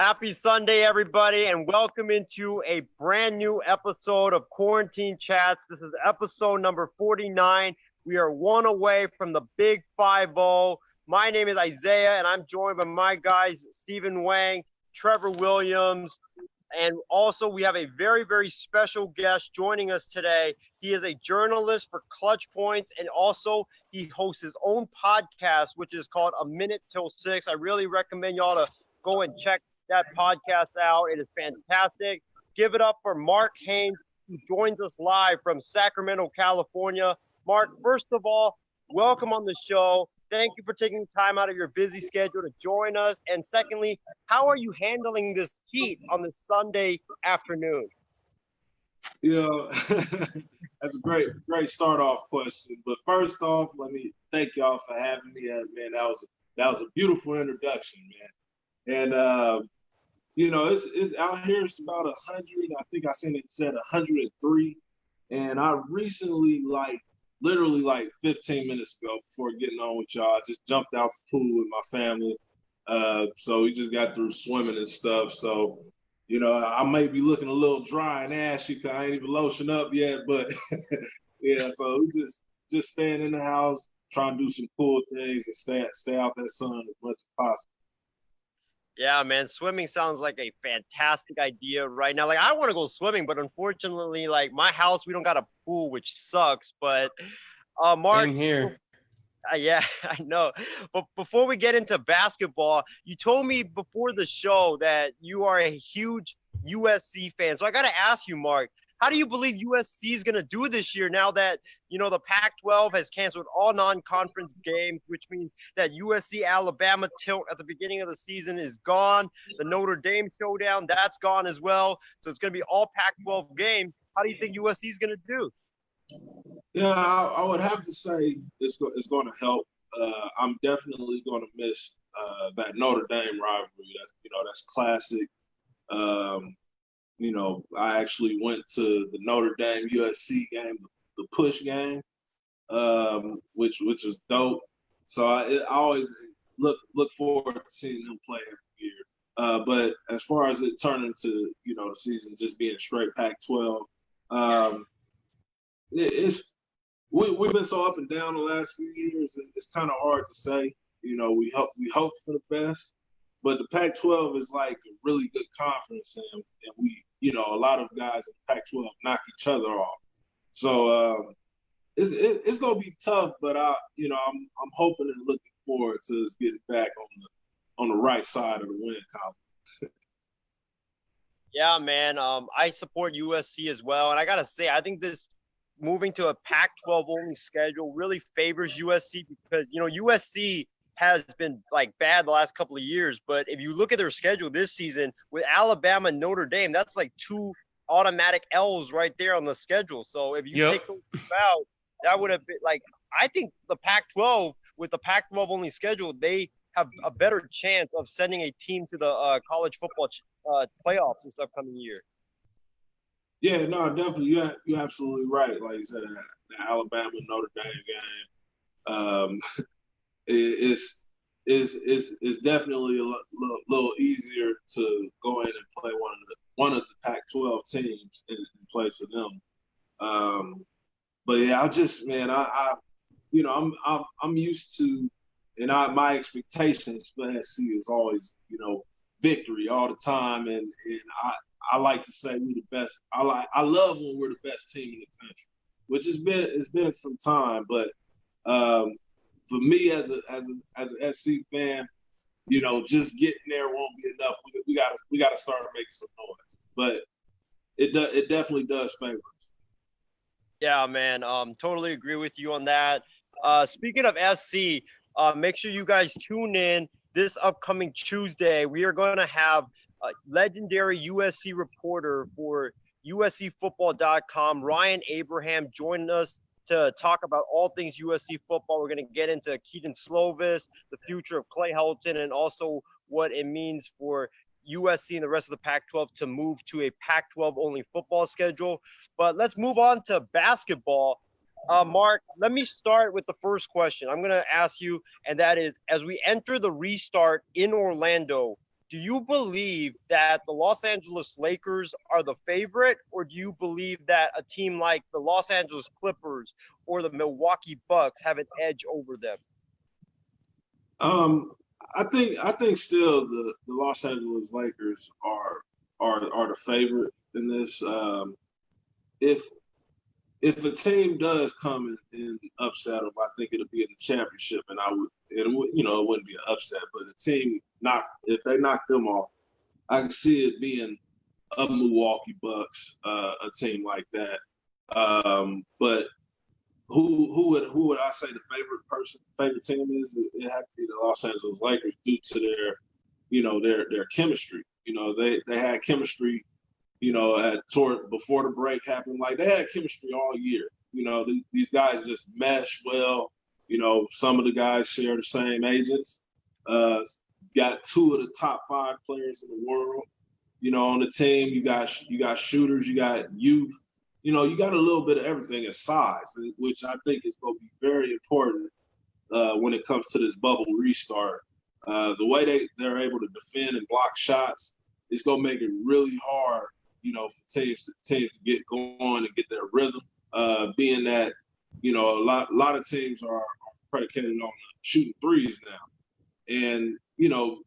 Happy Sunday, everybody, and welcome into a brand new episode of Quarantine Chats. This is episode number 49. We are one away from the Big 5-0. My name is Isaiah, and I'm joined by my guys, Stephen Wang, Trevor Williams, and also we have a very, very special guest joining us today. He is a journalist for ClutchPoints, and also he hosts his own podcast, which is called A Minute Till 6. I really recommend y'all to go and check that podcast out. It is fantastic. Give it up for Mark Haynes, who joins us live from Sacramento, California. Mark, first of all, welcome on the show. Thank you for taking time out of your busy schedule to join us. And secondly, how are you handling this heat on this Sunday afternoon? That's a great start off question. But first off, let me thank y'all for having me. Man, that was a beautiful introduction, man. And it's out here. It's about 100. I think I seen it said 103. And I recently, literally 15 minutes ago, before getting on with y'all, I just jumped out the pool with my family. So we just got through swimming and stuff. So, I may be looking a little dry and ashy because I ain't even lotion up yet. But yeah, so we just staying in the house, trying to do some cool things and stay out that sun as much as possible. Yeah, man, swimming sounds like a fantastic idea right now. I want to go swimming, but unfortunately, my house, we don't got a pool, which sucks. But Mark, same here. Yeah, I know. But before we get into basketball, you told me before the show that you are a huge USC fan. So I got to ask you, Mark, how do you believe USC is going to do this year now that, the Pac-12 has canceled all non-conference games, which means that USC-Alabama tilt at the beginning of the season is gone. The Notre Dame showdown, that's gone as well. So it's going to be all Pac-12 games. How do you think USC is going to do? Yeah, I would have to say it's going to help. I'm definitely going to miss that Notre Dame rivalry. That's classic. I actually went to the Notre Dame USC game, the push game, which was dope. So I always look forward to seeing them play every year. But as far as it turning to the season just being straight Pac-12, we've been so up and down the last few years. It's kind of hard to say. We hope for the best, but the Pac-12 is like a really good conference, and we a lot of guys in the Pac-12 knock each other off. So it's gonna be tough, but I'm hoping and looking forward to us getting back on the right side of the win column. Yeah, man. I support USC as well, and I gotta say, I think this moving to a Pac-12 only schedule really favors USC because USC has been bad the last couple of years, but if you look at their schedule this season with Alabama and Notre Dame, that's two automatic L's right there on the schedule. So if you take those out, that would have been I think the Pac-12 with the Pac-12 only schedule, they have a better chance of sending a team to the college football playoffs this upcoming year. Yeah, no, definitely. You're absolutely right. Like you said, the Alabama Notre Dame game is definitely a little easier to go in and play one of the Pac-12 teams in place of them. But yeah, I'm used to, and my expectations for SC is always victory all the time, and I like to say we're the best. I love when we're the best team in the country, which it's been some time. But for me as an SC fan, just getting there won't be enough. We got to start making some noise. But it definitely does favor us. Yeah, man. Totally agree with you on that. Speaking of SC, make sure you guys tune in this upcoming Tuesday. We are going to have a legendary USC reporter for USCFootball.com, Ryan Abraham, joining us to talk about all things USC football. We're going to get into Keaton Slovis, the future of Clay Helton, and also what it means for USC and the rest of the Pac-12 to move to a Pac-12 only football schedule. But let's move on to basketball. Mark, let me start with the first question I'm going to ask you, and that is, as we enter the restart in Orlando, do you believe that the Los Angeles Lakers are the favorite, or do you believe that a team like the Los Angeles Clippers or the Milwaukee Bucks have an edge over them? I think still the Los Angeles Lakers are the favorite in this. If if a team does come and upset them, I think it'll be in the championship, and it wouldn't be an upset, but a team if they knock them off, I can see it being a Milwaukee Bucks, a team like that. But who would I say the favorite team is? It had to be the Los Angeles Lakers due to their chemistry. They had chemistry. Before the break happened, like they had chemistry all year. These guys just mesh well. Some of the guys share the same agents. Got two of the top 5 players in the world. On the team, you got shooters, you got youth. You got a little bit of everything in size, which I think is going to be very important when it comes to this bubble restart. The way they're able to defend and block shots, it's going to make it really hard, for teams to get going and get their rhythm. Being that, a lot of teams are predicated on shooting threes now. And,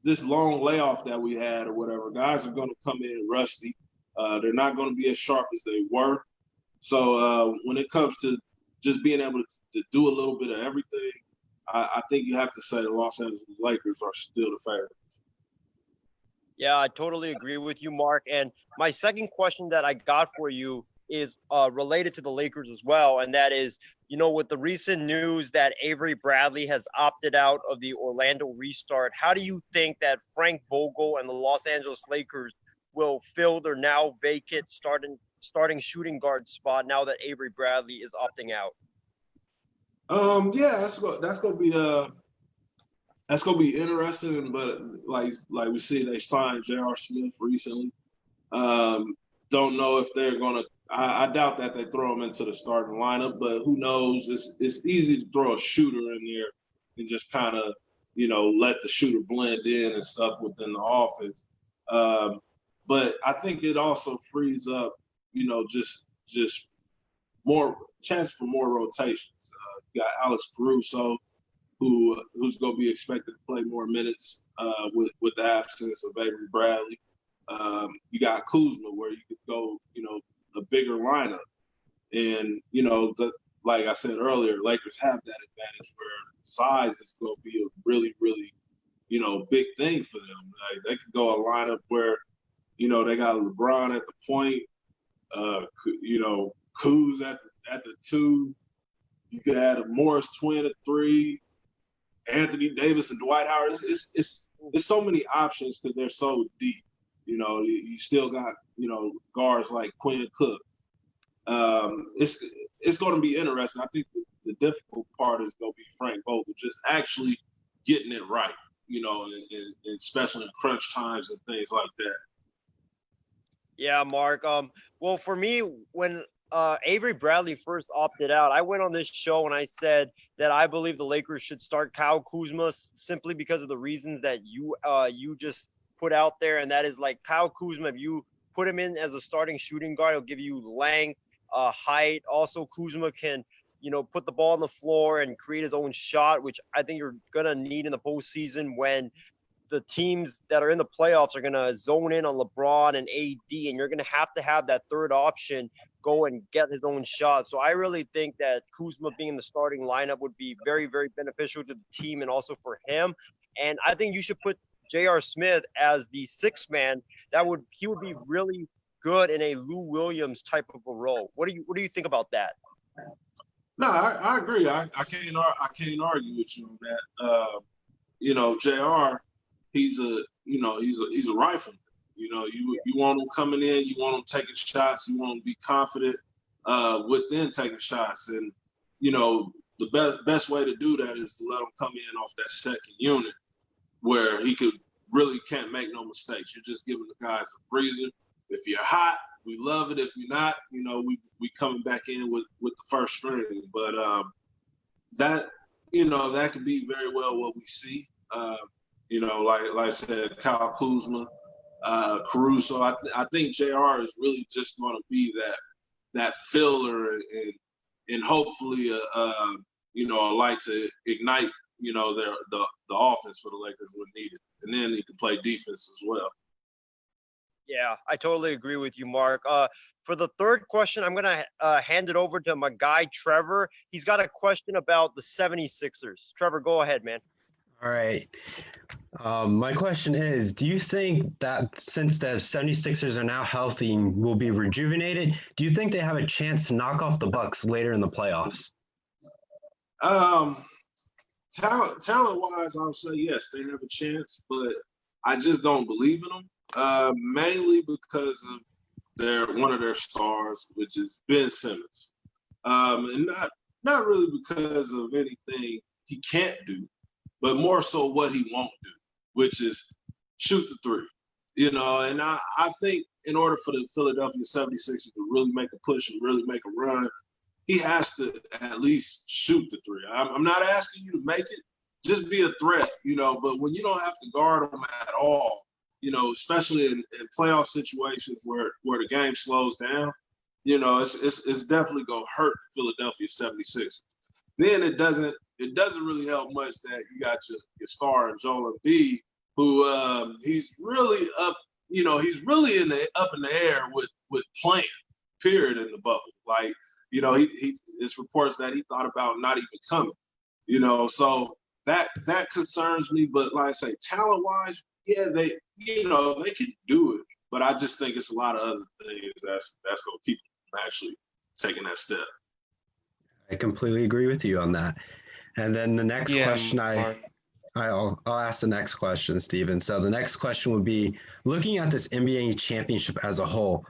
this long layoff that we had or whatever, guys are going to come in rusty. They're not going to be as sharp as they were. So when it comes to just being able to do a little bit of everything, I think you have to say the Los Angeles Lakers are still the favorites. Yeah, I totally agree with you, Mark. And my second question that I got for you is related to the Lakers as well, and that is, with the recent news that Avery Bradley has opted out of the Orlando restart, how do you think that Frank Vogel and the Los Angeles Lakers will fill their now vacant starting shooting guard spot now that Avery Bradley is opting out? Yeah, that's gonna be interesting. But like we see, they signed J.R. Smith recently. Don't know if they're gonna. I doubt that they throw him into the starting lineup, but who knows? It's easy to throw a shooter in there and just kind of let the shooter blend in and stuff within the offense. But I think it also frees up just more chance for more rotations. You got Alex Caruso, who's going to be expected to play more minutes with the absence of Avery Bradley. You got Kuzma, where you could go, a bigger lineup. And, like I said earlier, Lakers have that advantage where size is going to be a really, really, big thing for them. Like, they could go a lineup where, they got LeBron at the point, Kuz at the 2. You could add a Morris twin at 3, Anthony Davis and Dwight Howard. It's so many options because they're so deep. You still got guards like Quinn Cook. It's going to be interesting. I think the difficult part is going to be Frank Vogel just actually getting it right. And especially in crunch times and things like that. Yeah, Mark. Well, for me, when Avery Bradley first opted out, I went on this show and I said that I believe the Lakers should start Kyle Kuzma simply because of the reasons that you just put out there, and that is like Kyle Kuzma. If you put him in as a starting shooting guard, he'll give you length, height. Also, Kuzma can put the ball on the floor and create his own shot, which I think you're gonna need in the postseason when the teams that are in the playoffs are going to zone in on LeBron and AD, and you're going to have that third option go and get his own shot. So I really think that Kuzma being in the starting lineup would be very, very beneficial to the team and also for him. And I think you should put J.R. Smith as the sixth man. He would be really good in a Lou Williams type of a role. What do you think about that? No, I agree. I can't argue with you on that. J.R. He's a rifleman. You want him coming in, you want him taking shots, you want him to be confident within taking shots. And, the best way to do that is to let him come in off that second unit where he can't make no mistakes. You're just giving the guys a breather. If you're hot, we love it. If you're not, we coming back in with the first string. But that could be very well what we see. like I said, Kyle Kuzma, Caruso. I think JR is really just going to be that filler and hopefully a light to ignite the offense for the Lakers when needed, and then he can play defense as well. Yeah, I totally agree with you, Mark. For the third question, I'm going to hand it over to my guy, Trevor. He's got a question about the 76ers. Trevor, go ahead, man. All right. My question is, do you think that since the 76ers are now healthy and will be rejuvenated, do you think they have a chance to knock off the Bucks later in the playoffs? Talent-wise, I'll say yes, they have a chance, but I just don't believe in them, mainly because of one of their stars, which is Ben Simmons, and not really because of anything he can't do, but more so what he won't do, which is shoot the three. And I think in order for the Philadelphia 76ers to really make a push and really make a run, he has to at least shoot the three. I'm not asking you to make it, just be a threat, but when you don't have to guard them at all, especially in playoff situations where the game slows down, it's definitely going to hurt Philadelphia 76ers. Then it doesn't really help much that you got your star Joel Embiid, who he's really up, he's really up in the air with playing, period, in the bubble. Like, it's reports that he thought about not even coming, so that concerns me. But like I say, talent-wise, yeah, they can do it, but I just think it's a lot of other things that's going to keep them actually taking that step. I completely agree with you on that. And then the next question, I'll ask the next question, Steven. So the next question would be, looking at this NBA championship as a whole,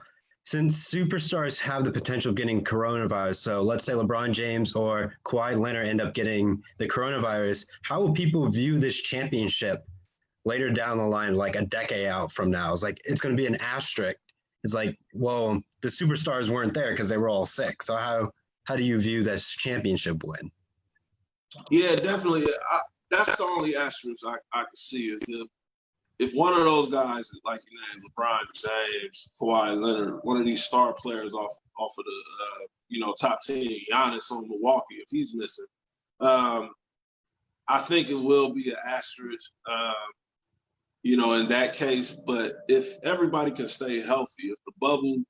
since superstars have the potential of getting coronavirus, so let's say LeBron James or Kawhi Leonard end up getting the coronavirus, how will people view this championship later down the line, like a decade out from now? It's like, it's going to be an asterisk. It's like, well, the superstars weren't there because they were all sick. So how do you view this championship win? Yeah, definitely. That's the only asterisk I can see is if one of those guys, like you named, LeBron James, Kawhi Leonard, one of these star players off of the top team, Giannis on Milwaukee, if he's missing, I think it will be an asterisk, in that case. But if everybody can stay healthy, if the bubble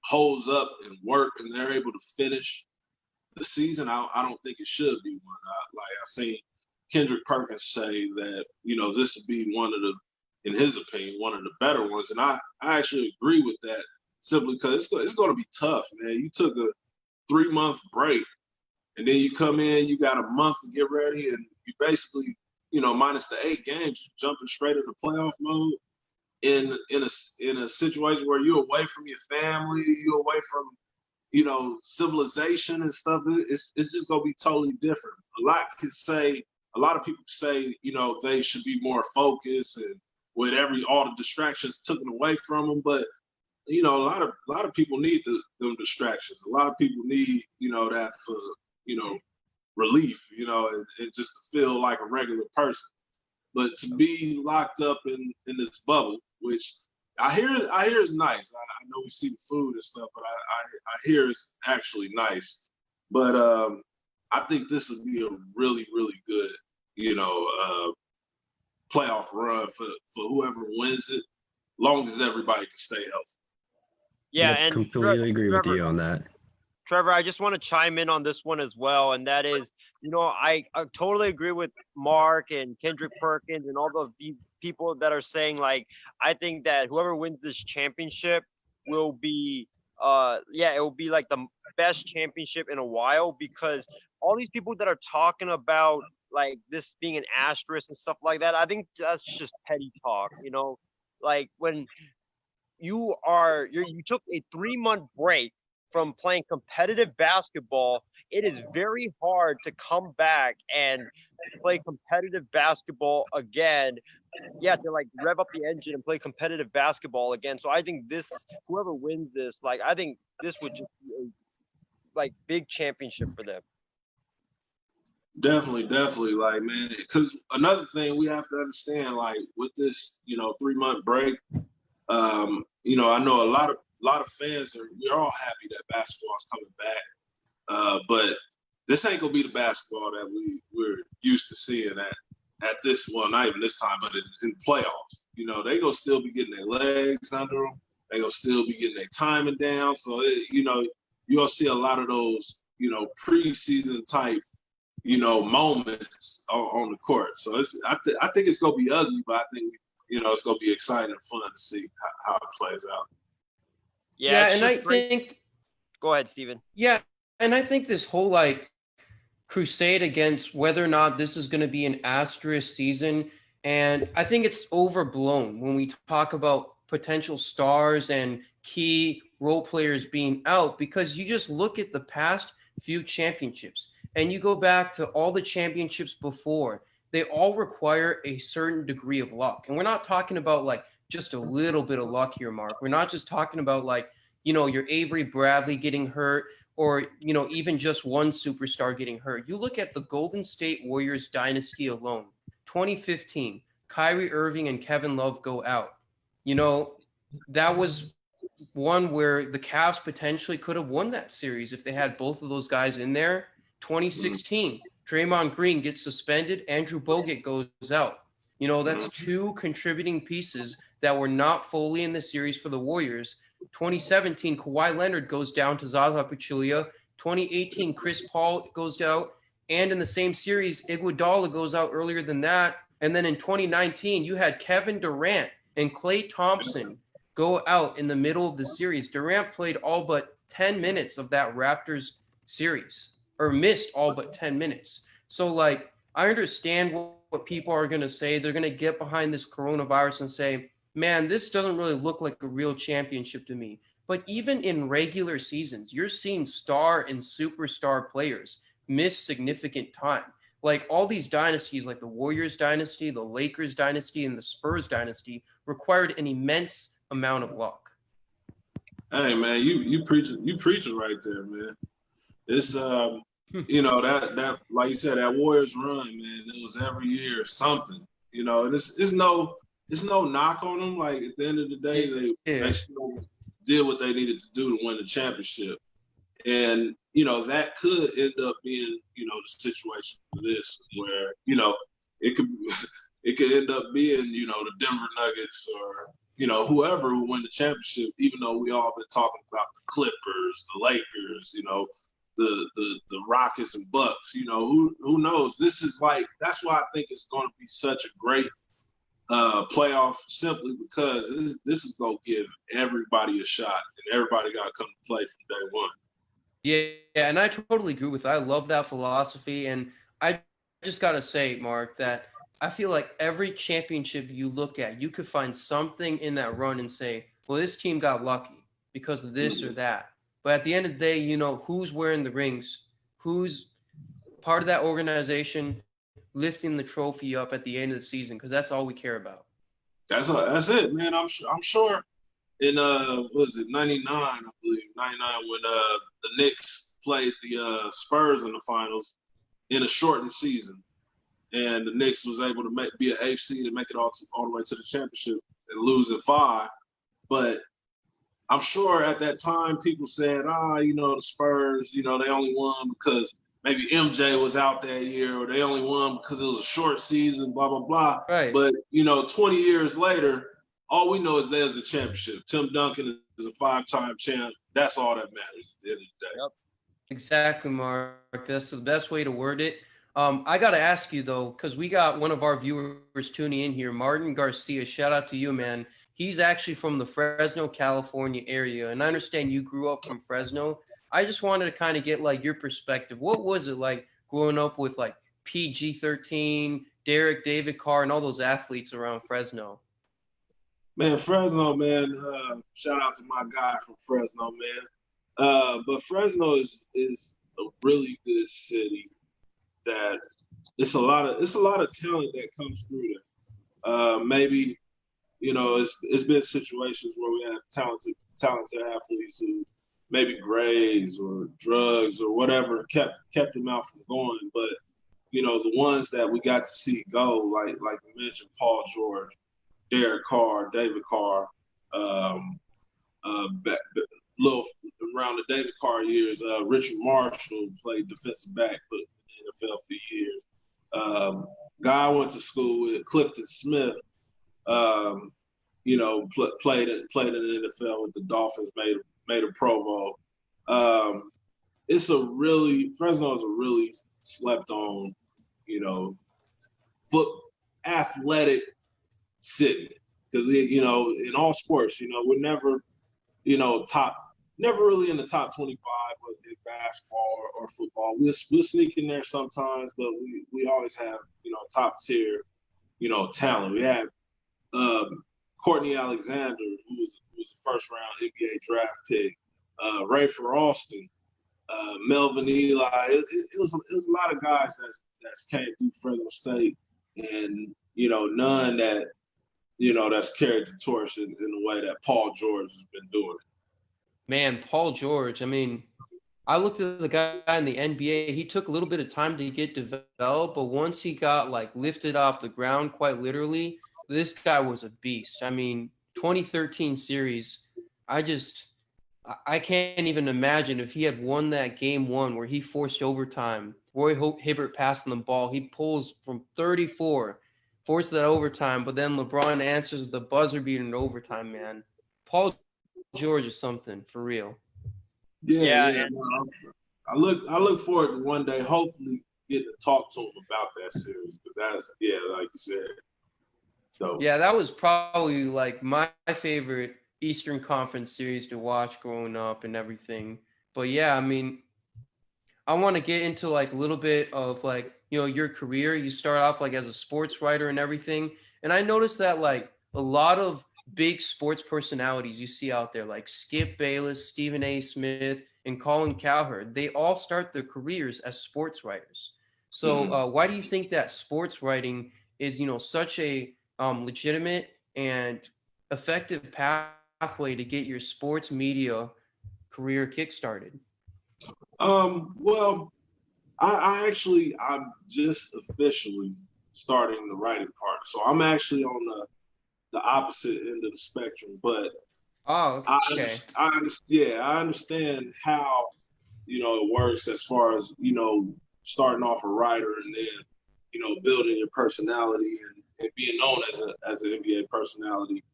holds up and work and they're able to finish the season, I don't think it should be one. I've seen Kendrick Perkins say that, this would be one of the, in his opinion, one of the better ones. And I actually agree with that, simply because it's going to be tough, man. You took a 3-month break, and then you come in, you got a month to get ready, and you basically, minus the 8 games, you're jumping straight into playoff mode in a situation where you're away from your family, you're away from civilization and stuff. It's just gonna be totally different. A lot of people say, they should be more focused and with all the distractions taken away from them. But a lot of people need them distractions. A lot of people need that for relief, and just to feel like a regular person. But to be locked up in this bubble, which I hear is nice. I know we see the food and stuff, but I hear it's actually nice. But I think this would be a really, really good, playoff run for whoever wins it, long as everybody can stay healthy. Yeah, I completely agree with you on that. Trevor, I just want to chime in on this one as well, and that is, I totally agree with Mark and Kendrick Perkins and all the people that are saying, like, I think that whoever wins this championship will be, it will be like the best championship in a while, because all these people that are talking about like this being an asterisk and stuff like that, I think that's just petty talk. Like when you took a 3-month break from playing competitive basketball, it is very hard to come back and play competitive basketball again. Yeah, to like rev up the engine and play competitive basketball again. So I think whoever wins this, like, I think this would just be a big championship for them. Definitely. Like, man, because another thing we have to understand, like with this, 3-month break, I know a lot of fans we're all happy that basketball is coming back. But this ain't gonna be the basketball that we're used to seeing at this, well, not even this time, but in playoffs. They gonna still be getting their legs under them. They gonna still be getting their timing down. So you'll see a lot of those, preseason type, moments on the court. So I think it's gonna be ugly, but I think it's gonna be exciting and fun to see how it plays out. Yeah, and I think. Go ahead, Steven. Yeah, and I think this whole crusade against whether or not this is going to be an asterisk season, and I think it's overblown when we talk about potential stars and key role players being out, because you just look at the past few championships and you go back to all the championships before. They all require a certain degree of luck, and we're not talking about just a little bit of luck here, Mark. We're not just talking about your Avery Bradley getting hurt, or even just one superstar getting hurt. You look at the Golden State Warriors dynasty alone. 2015, Kyrie Irving and Kevin Love go out. That was one where the Cavs potentially could have won that series if they had both of those guys in there. 2016, Draymond Green gets suspended, Andrew Bogut goes out. That's two contributing pieces that were not fully in the series for the Warriors. 2017, Kawhi Leonard goes down to Zaza Pachulia. 2018, Chris Paul goes out. And in the same series, Iguodala goes out earlier than that. And then in 2019, you had Kevin Durant and Klay Thompson go out in the middle of the series. Durant played all but 10 minutes of that Raptors series, or missed all but 10 minutes. So, I understand what people are going to say. They're going to get behind this coronavirus and say, man, this doesn't really look like a real championship to me. But even in regular seasons, you're seeing star and superstar players miss significant time. All these dynasties, like the Warriors dynasty, the Lakers dynasty, and the Spurs dynasty, required an immense amount of luck. Hey, man, you preaching right there, man. It's that like you said, that Warriors run, man, it was every year something. And it's no knock on them. Like, at the end of the day, they still did what they needed to do to win the championship. And, that could end up being, the situation for this, where, it could end up being, the Denver Nuggets or, whoever who win the championship, even though we all been talking about the Clippers, the Lakers, the Rockets and Bucks, who knows? This is that's why I think it's going to be such a great playoff, simply because this is going to give everybody a shot, and everybody got to come to play from day one. Yeah, and I totally agree with that. I love that philosophy, and I just got to say, Mark, that I feel like every championship you look at, you could find something in that run and say, well, this team got lucky because of this or that. But at the end of the day, who's wearing the rings, who's part of that organization, lifting the trophy up at the end of the season, because that's all we care about. That's it, man. I'm sure in what was it, 99, I believe, 99, when the Knicks played the Spurs in the finals in a shortened season, and the Knicks was able to be an AFC to make it all the way to the championship and lose in 5. But I'm sure at that time people said, the Spurs, they only won because maybe MJ was out that year, or they only won because it was a short season, blah, blah, blah. Right. But, 20 years later, all we know is there's a championship. Tim Duncan is a 5-time champ. That's all that matters at the end of the day. Yep. Exactly, Mark. That's the best way to word it. I got to ask you, though, because we got one of our viewers tuning in here, Martin Garcia. Shout out to you, man. He's actually from the Fresno, California area, and I understand you grew up from Fresno. I just wanted to kind of get your perspective. What was it like growing up with PG-13, Derek, David Carr, and all those athletes around Fresno? Man, Fresno, man. Shout out to my guy from Fresno, man. But Fresno is a really good city. That it's a lot of talent that comes through there. Maybe, it's been situations where we have talented athletes who maybe grades or drugs or whatever kept them out from going. But, the ones that we got to see go, like you mentioned, Paul George, Derek Carr, David Carr, little around the David Carr years, Richard Marshall played defensive back for the NFL for years. Guy I went to school with, Clifton Smith, played in the NFL with the Dolphins, made a Pro Bowl. Fresno is a really slept on, athletic city. Because, in all sports, we're never, never really in the top 25 in basketball or football. We'll sneak in there sometimes, but we always have, top tier, talent. We have Courtney Alexander, who was the first round NBA draft pick, Rafer Alston, Melvin Eli. It was a lot of guys that's came through Fresno State, and none that that's carried the torch in the way that Paul George has been doing it. Man, Paul George. I mean, I looked at the guy in the NBA. He took a little bit of time to get developed, but once he got lifted off the ground, quite literally, this guy was a beast. I mean, 2013 series, I can't even imagine if he had won that game one where he forced overtime. Roy Hibbert passing the ball. He pulls from 34, forced that overtime, but then LeBron answers with the buzzer beater in overtime, man. Paul George is something, for real. Yeah. I look forward to one day, hopefully, get to talk to him about that series. But that's, like you said. So. Yeah, that was probably my favorite Eastern Conference series to watch growing up and everything. But yeah, I mean, I want to get into a little bit of your career. You start off as a sports writer and everything. And I noticed that a lot of big sports personalities you see out there, like Skip Bayless, Stephen A. Smith, and Colin Cowherd, they all start their careers as sports writers. So why do you think that sports writing is, such a legitimate and effective pathway to get your sports media career kickstarted? Well, I'm just officially starting the writing part. So I'm actually on the opposite end of the spectrum, but okay. I understand how, it works as far as, starting off a writer and then, building your personality and being known as an NBA personality.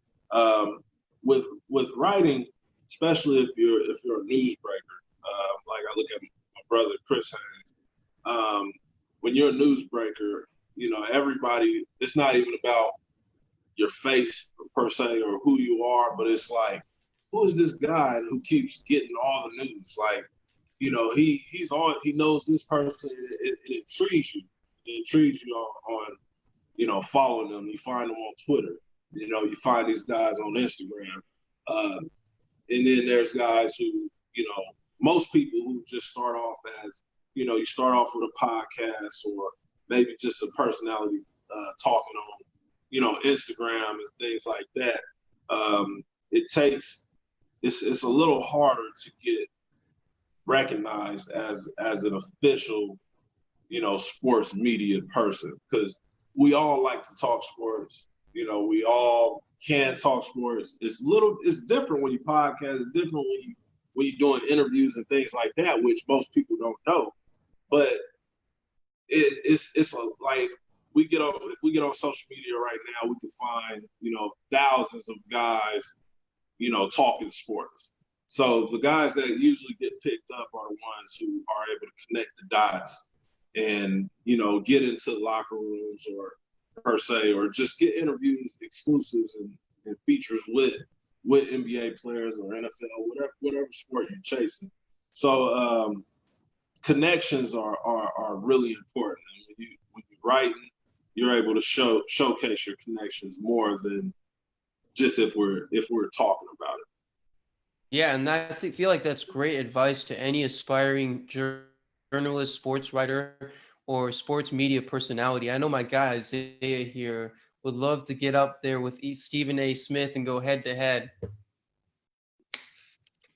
With writing, especially if you're a newsbreaker, like I look at my brother Chris Haynes. When you're a newsbreaker, everybody. It's not even about your face per se or who you are, but it's who's this guy who keeps getting all the news? He knows this person. It intrigues you. It intrigues you on following them. You find them on Twitter. You find these guys on Instagram. And then there's guys who, most people who just start off as, you start off with a podcast or maybe just a personality talking on, Instagram and things like that. It's a little harder to get recognized as an official, sports media person, because we all like to talk sports. We all can talk sports. It's different when you podcast. It's different when you're doing interviews and things like that, which most people don't know. But it's if we get on social media right now, we can find, thousands of guys, talking sports. So the guys that usually get picked up are the ones who are able to connect the dots and, get into locker rooms or per se, or just get interviews, exclusives and features with NBA players or NFL, whatever sport you're chasing. So connections are really important. And when you're writing, you're able to showcase your connections more than just if we're talking about it. Yeah, and I feel like that's great advice to any aspiring journalist, sports writer, or sports media personality. I know my guy Isaiah here would love to get up there with Stephen A. Smith and go head to head.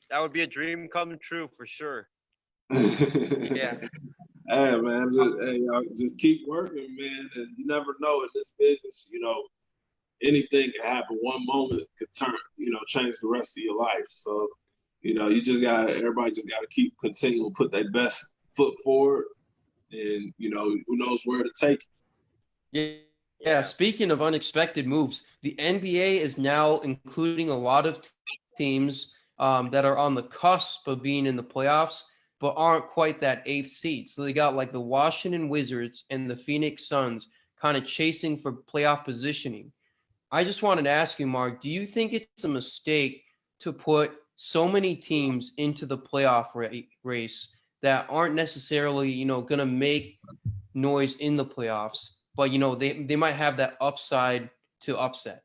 That would be a dream come true for sure. Yeah. Hey man, y'all just keep working, man, and you never know in this business. Anything can happen. One moment could change the rest of your life. So, everybody just gotta keep continuing to put their best foot forward, and who knows where to take it. Yeah. Speaking of unexpected moves, the NBA is now including a lot of teams that are on the cusp of being in the playoffs, but aren't quite that eighth seed. So they got like the Washington Wizards and the Phoenix Suns kind of chasing for playoff positioning. I just wanted to ask you, Mark, do you think it's a mistake to put so many teams into the playoff race that aren't necessarily, going to make noise in the playoffs, but, they might have that upside to upset?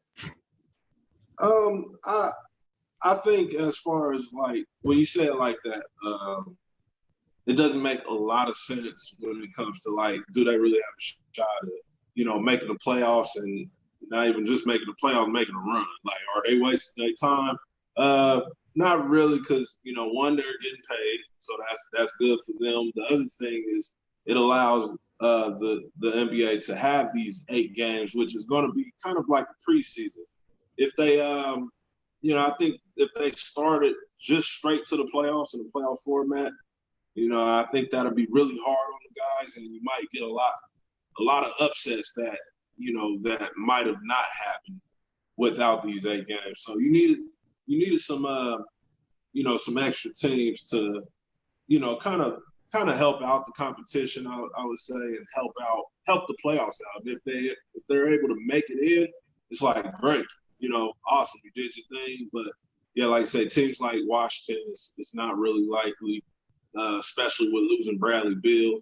I think as far as like when you say it like that, it doesn't make a lot of sense when it comes to like, do they really have a shot at, making the playoffs and not even just making the playoffs, making a run? Like, are they wasting their time? Not really, because one, they're getting paid, so that's good for them. The other thing is it allows the NBA to have these 8 games, which is going to be kind of like a preseason. If they, I think if they started just straight to the playoffs in the playoff format, I think that'll be really hard on the guys, and you might get a lot of upsets that that might have not happened without these 8 games. So you needed some some extra teams to kind of help out the competition, I would say, and help the playoffs out. If they're able to make it in, it's like great, awesome, you did your thing. But yeah, like I say, teams like Washington, it's not really likely, especially with losing Bradley Beal.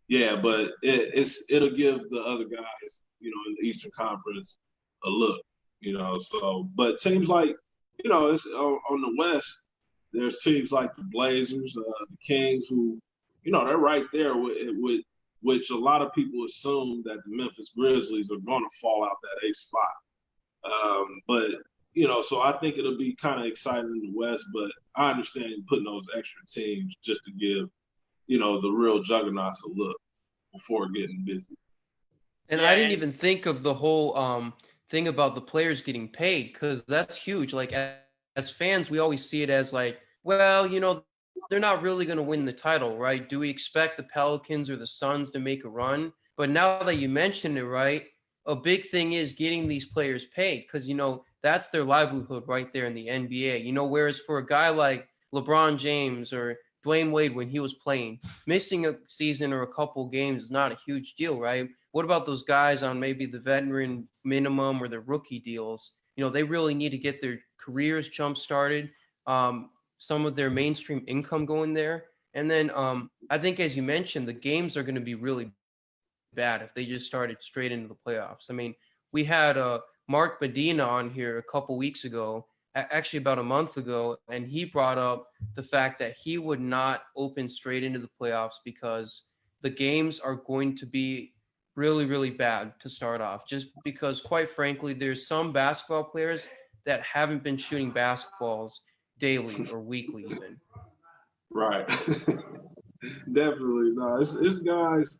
Yeah, but it'll give the other guys, in the Eastern Conference a look, So, but teams like, it's on the West, there's teams like the Blazers, the Kings, who, they're right there with which a lot of people assume that the Memphis Grizzlies are going to fall out that 8th spot. But so I think it'll be kind of exciting in the West. But I understand putting those extra teams just to give the real juggernauts a look before getting busy. And I didn't even think of the whole thing about the players getting paid, because that's huge. Like, as fans, we always see it as like, well, they're not really going to win the title, right? Do we expect the Pelicans or the Suns to make a run? But now that you mentioned it, right, a big thing is getting these players paid, because, that's their livelihood right there in the NBA. Whereas for a guy like LeBron James or Dwayne Wade, when he was playing, missing a season or a couple games is not a huge deal, right? What about those guys on maybe the veteran minimum or the rookie deals? They really need to get their careers jump started, some of their mainstream income going there. And then I think, as you mentioned, the games are going to be really bad if they just started straight into the playoffs. I mean, we had Mark Medina on here a couple weeks ago, actually about a month ago, and he brought up the fact that he would not open straight into the playoffs because the games are going to be really, really bad to start off, just because, quite frankly, there's some basketball players that haven't been shooting basketballs daily or weekly even. Right. Definitely. No, it's guys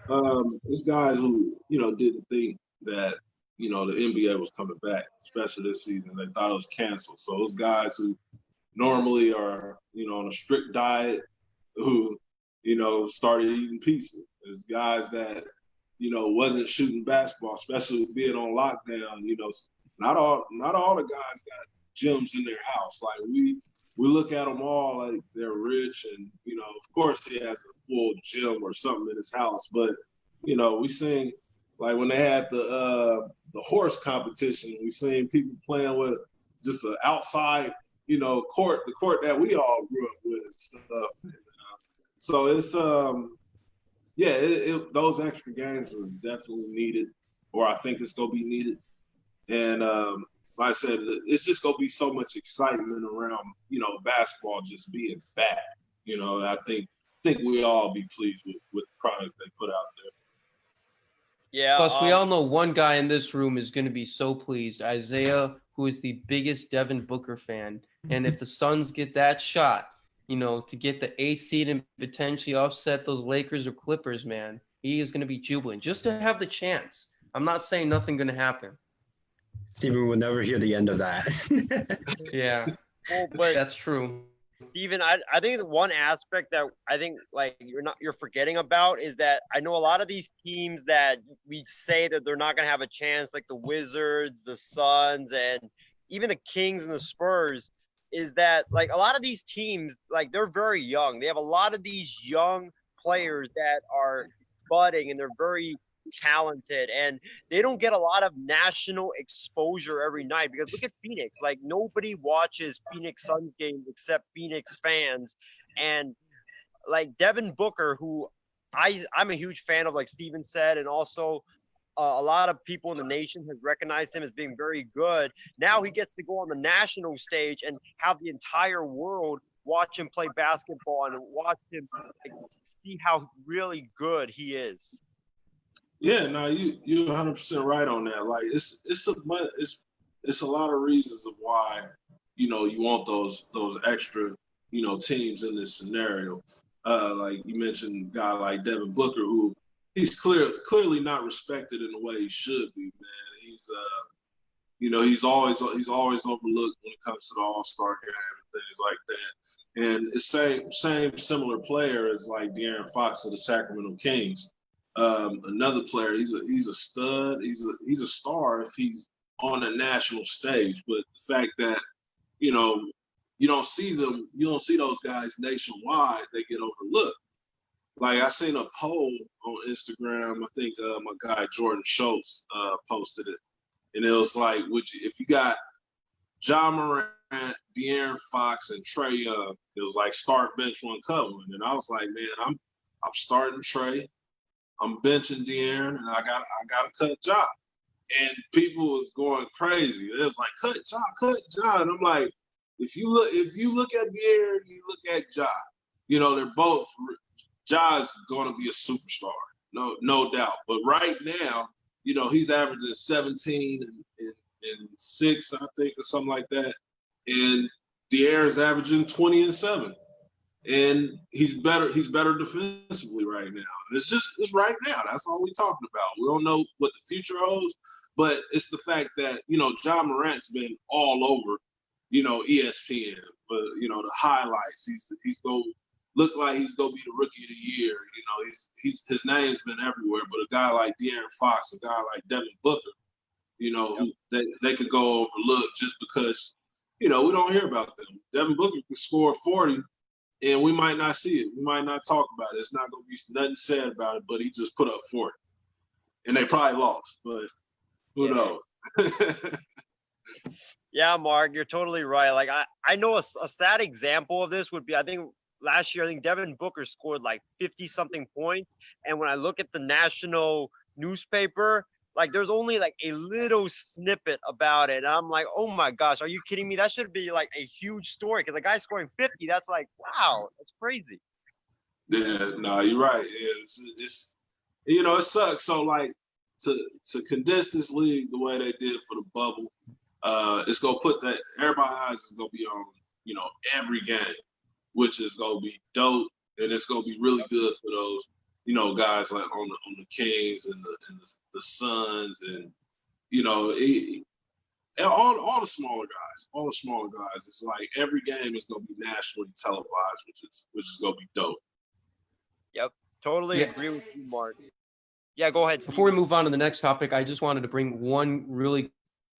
who, didn't think that, the NBA was coming back, especially this season. They thought it was canceled. So those guys who normally are, on a strict diet, who, started eating pizza. There's guys that, wasn't shooting basketball, especially being on lockdown. Not all the guys got gyms in their house. Like we look at them all like they're rich, and of course he has a full gym or something in his house. But we seen like when they had the horse competition, we seen people playing with just an outside court, the court that we all grew up with and stuff. And, so it's those extra games are definitely needed, or I think it's gonna be needed. And like I said, it's just gonna be so much excitement around basketball just being back. I think we all be pleased with the product they put out there. Yeah. Plus, we all know one guy in this room is going to be so pleased, Isaiah, who is the biggest Devin Booker fan. And if the Suns get that shot, to get the 8th seed and potentially upset those Lakers or Clippers, man, he is going to be jubilant just to have the chance. I'm not saying nothing going to happen. Steven will never hear the end of that. Yeah, Well, but that's true. Steven, I think the one aspect that I think like you're forgetting about is that I know a lot of these teams that we say that they're not going to have a chance, like the Wizards, the Suns, and even the Kings and the Spurs, is that like a lot of these teams, like they're very young. They have a lot of these young players that are budding and they're very talented, and they don't get a lot of national exposure every night because look at Phoenix. Like nobody watches Phoenix Suns games except Phoenix fans. And like Devin Booker, who I'm a huge fan of, like Steven said, and also a lot of people in the nation has recognized him as being very good. Now he gets to go on the national stage and have the entire world watch him play basketball and watch him like, see how really good he is. Yeah, no, you're 100% right on that. Like it's a lot of reasons of why you want those extra teams in this scenario. Like you mentioned, a guy like Devin Booker, who he's clearly not respected in the way he should be. Man, he's always overlooked when it comes to the All-Star game and things like that. And it's same similar player as like De'Aaron Fox of the Sacramento Kings. Another player, he's a stud. He's a star if he's on a national stage. But the fact that you don't see those guys nationwide, they get overlooked. Like I seen a poll on Instagram. I think my guy Jordan Schultz posted it, and it was like, if you got Ja Morant, De'Aaron Fox, and Trae Young, it was like start, bench, one, cut one. And I was like, man, I'm starting Trae. I'm benching De'Aaron, and I gotta cut Ja. And people was going crazy. It was like cut Ja, and I'm like, if you look at De'Aaron, you look at Ja. They're both. Ja's going to be a superstar, no doubt. But right now, he's averaging 17 and 6, I think, or something like that, and De'Aaron's averaging 20 and 7. And he's better defensively right now. It's right now. That's all we're talking about. We don't know what the future holds, but it's the fact that, Ja Morant's been all over, ESPN, but the highlights, looks like he's gonna be the rookie of the year. His name's been everywhere, but a guy like De'Aaron Fox, a guy like Devin Booker, who they could go overlooked just because, we don't hear about them. Devin Booker could score 40. And we might not see it. We might not talk about it. It's not going to be nothing said about it, but he just put up 40. And they probably lost, but who knows? Yeah, Mark, you're totally right. Like, I know a sad example of this would be, I think last year, Devin Booker scored like 50-something points. And when I look at the national newspaper, like there's only like a little snippet about it. And I'm like, oh my gosh, are you kidding me? That should be like a huge story because the guy scoring 50, that's like, wow, that's crazy. Yeah, no, you're right. It's it sucks. So like to condense this league the way they did for the bubble, it's gonna put that everybody's eyes is gonna be on, every game, which is gonna be dope, and it's gonna be really good for those guys like on the Kings and the Suns and all the smaller guys. It's like every game is gonna be nationally televised, which is gonna be dope. Yep, totally agree with you, Mark. Yeah, go ahead, Steve. Before we move on to the next topic, I just wanted to bring one really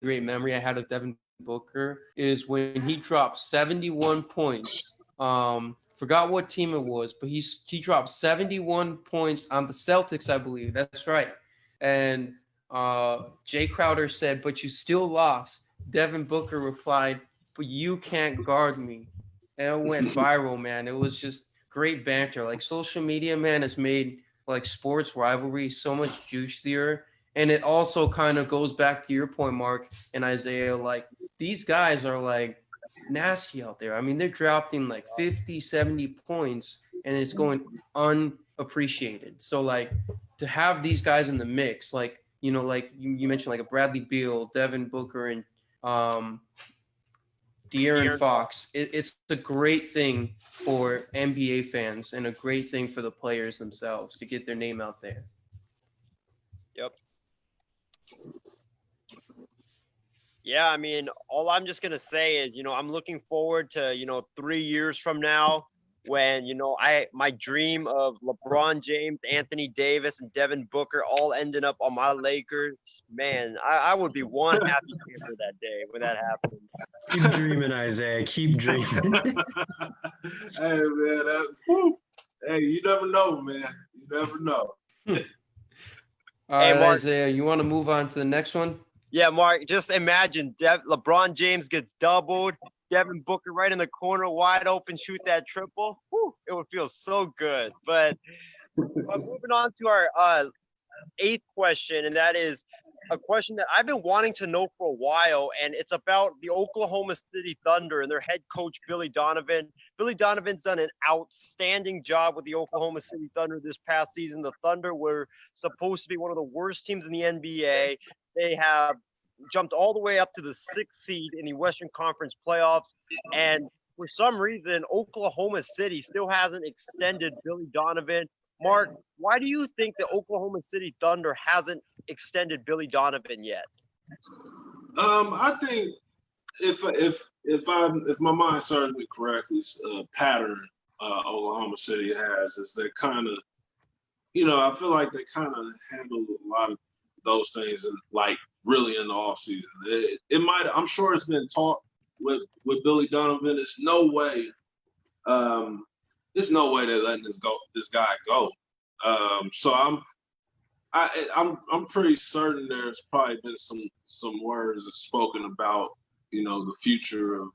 great memory I had of Devin Booker is when he dropped 71 points. Forgot what team it was, but he dropped 71 points on the Celtics, I believe. That's right. And Jay Crowder said, but you still lost. Devin Booker replied, but you can't guard me. And it went viral, man. It was just great banter. Like social media, man, has made like sports rivalry so much juicier. And it also kind of goes back to your point, Mark and Isaiah. Like these guys are like nasty out there. I mean, they're dropping like 50, 70 points and it's going unappreciated. So like to have these guys in the mix, like, like you mentioned, like a Bradley Beal, Devin Booker, and De'Aaron Fox. It's a great thing for NBA fans and a great thing for the players themselves to get their name out there. Yep. Yeah, I mean, all I'm just going to say is, I'm looking forward to, 3 years from now when, my dream of LeBron James, Anthony Davis, and Devin Booker all ending up on my Lakers. Man, I would be one happy camper that day when that happened. Keep dreaming, Isaiah. Keep dreaming. Hey, man. Hey, you never know, man. You never know. All right, Mark, Isaiah, you want to move on to the next one? Yeah, Mark, just imagine LeBron James gets doubled, Devin Booker right in the corner, wide open, shoot that triple. Whew, it would feel so good. But moving on to our 8th question, and that is a question that I've been wanting to know for a while, and it's about the Oklahoma City Thunder and their head coach, Billy Donovan. Billy Donovan's done an outstanding job with the Oklahoma City Thunder this past season. The Thunder were supposed to be one of the worst teams in the NBA. They have jumped all the way up to the 6th seed in the Western Conference playoffs. And for some reason, Oklahoma City still hasn't extended Billy Donovan. Mark, why do you think the Oklahoma City Thunder hasn't extended Billy Donovan yet? I think if my mind serves me correctly, pattern Oklahoma City has is they kind of, I feel like they kind of handle a lot of those things and like really in the off season. I'm sure it's been talked with Billy Donovan. It's no way they're letting this guy go. So I'm pretty certain there's probably been some words spoken about, the future of,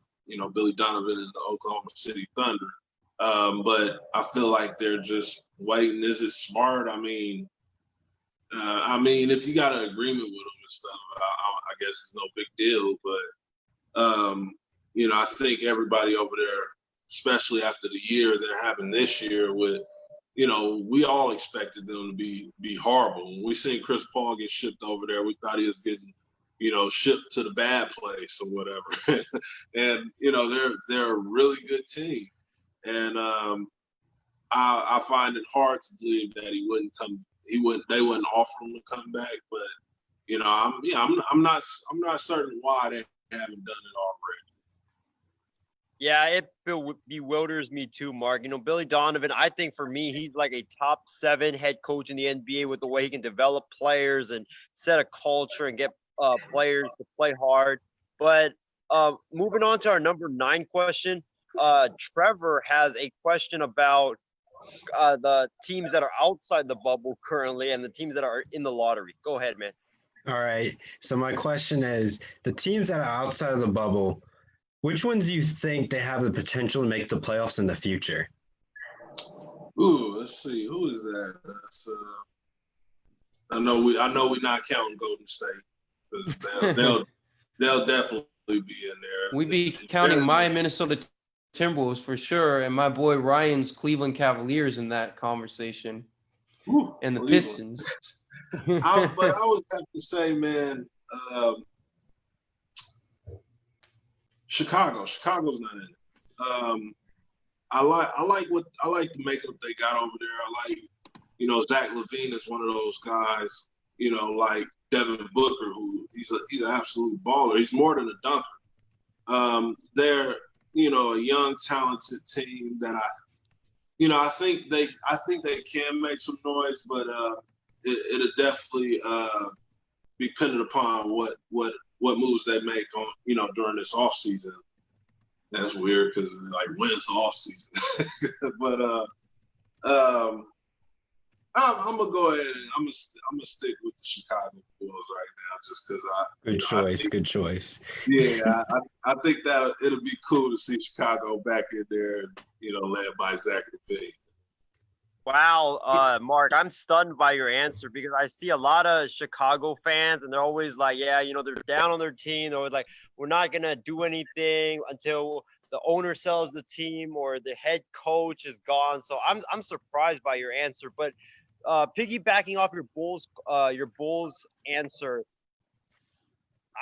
Billy Donovan and the Oklahoma City Thunder. But I feel like they're just waiting. Is it smart? I mean, if you got an agreement with them and stuff, I guess it's no big deal. But, I think everybody over there, especially after the year they're having this year with, we all expected them to be horrible. When we seen Chris Paul get shipped over there, we thought he was getting, shipped to the bad place or whatever. And, they're a really good team. And I find it hard to believe that they wouldn't offer him to come back. But, I'm not certain why they haven't done it already. Yeah, it bewilders me too, Mark. Billy Donovan, I think for me, he's like a top 7 head coach in the NBA with the way he can develop players and set a culture and get players to play hard. But moving on to our number 9 question, Trevor has a question about the teams that are outside the bubble currently and the teams that are in the lottery. Go ahead, man. All right. So my question is, the teams that are outside of the bubble, which ones do you think they have the potential to make the playoffs in the future? Ooh, let's see. Who is that? That's, I know we're not counting Golden State because they'll definitely be in there. We'd be counting my Minnesota Timberwolves for sure, and my boy Ryan's Cleveland Cavaliers in that conversation, and the Pistons. But I would have to say, man. Chicago's not in it. I like the makeup they got over there. I like, Zach LaVine is one of those guys, like Devin Booker, who he's an absolute baller. He's more than a dunker. They're, a young, talented team that I think they can make some noise, but it'll definitely be dependent upon what moves they make on, during this off season. That's weird because when's the off season? But I'm gonna go ahead and I'm gonna stick with the Chicago Bulls right now, just because Good choice. Yeah, I think that it'll be cool to see Chicago back in there, led by Zach LaVine. Wow, Mark, I'm stunned by your answer because I see a lot of Chicago fans and they're always like, yeah, they're down on their team. They're like, we're not going to do anything until the owner sells the team or the head coach is gone. So I'm surprised by your answer. But piggybacking off your Bulls answer,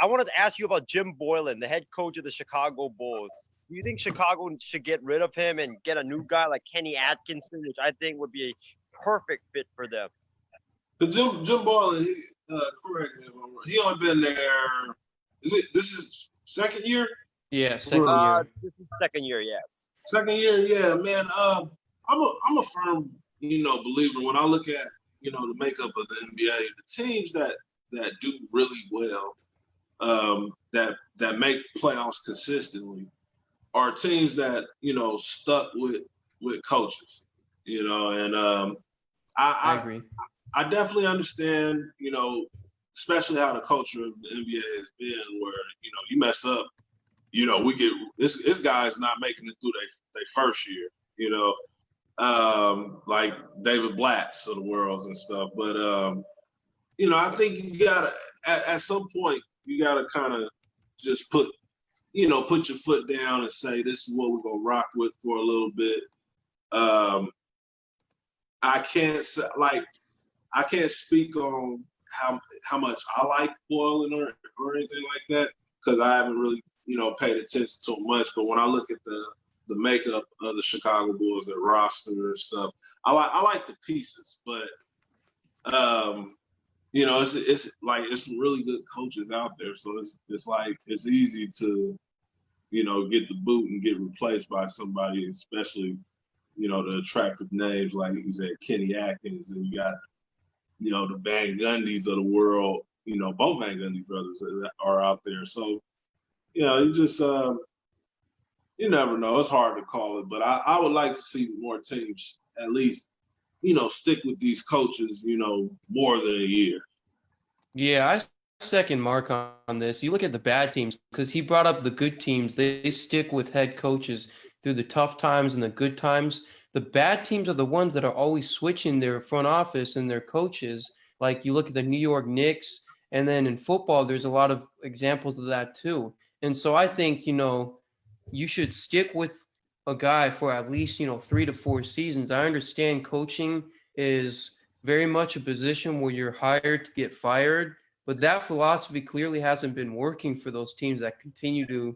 I wanted to ask you about Jim Boylan, the head coach of the Chicago Bulls. Do you think Chicago should get rid of him and get a new guy like Kenny Atkinson, which I think would be a perfect fit for them? The Jim Boylan, correct me if I'm wrong. He only been there. This is second year? Yeah, second year. This is second year, yes. Second year, yeah, man. I'm a firm, believer when I look at, the makeup of the NBA, the teams that do really well, that make playoffs consistently, are teams that stuck with coaches, and I agree. I definitely understand, especially how the culture of the NBA has been, where you mess up, we get this guy's not making it through their first year, like David Blatts of the worlds and stuff. But I think you gotta at some point you gotta kind of just put your foot down and say, this is what we're gonna rock with for a little bit. I can't speak on how much I like Boylan or anything like that, because I haven't really paid attention so much. But when I look at the makeup of the Chicago Bulls, their roster and stuff, I like the pieces, but it's some really good coaches out there, so it's easy to get the boot and get replaced by somebody, especially the attractive names like you said, Kenny Atkins, and you got the Van Gundys of the world, both Van Gundy brothers are out there. So you just you never know. It's hard to call it, but I would like to see more teams at least stick with these coaches more than a year. Yeah, I second Mark on this. You look at the bad teams, because he brought up the good teams. They stick with head coaches through the tough times and the good times. The bad teams are the ones that are always switching their front office and their coaches. Like you look at the New York Knicks, and then in football, there's a lot of examples of that too. And so I think, you should stick with a guy for at least, 3 to 4 seasons. I understand coaching is very much a position where you're hired to get fired, but that philosophy clearly hasn't been working for those teams that continue to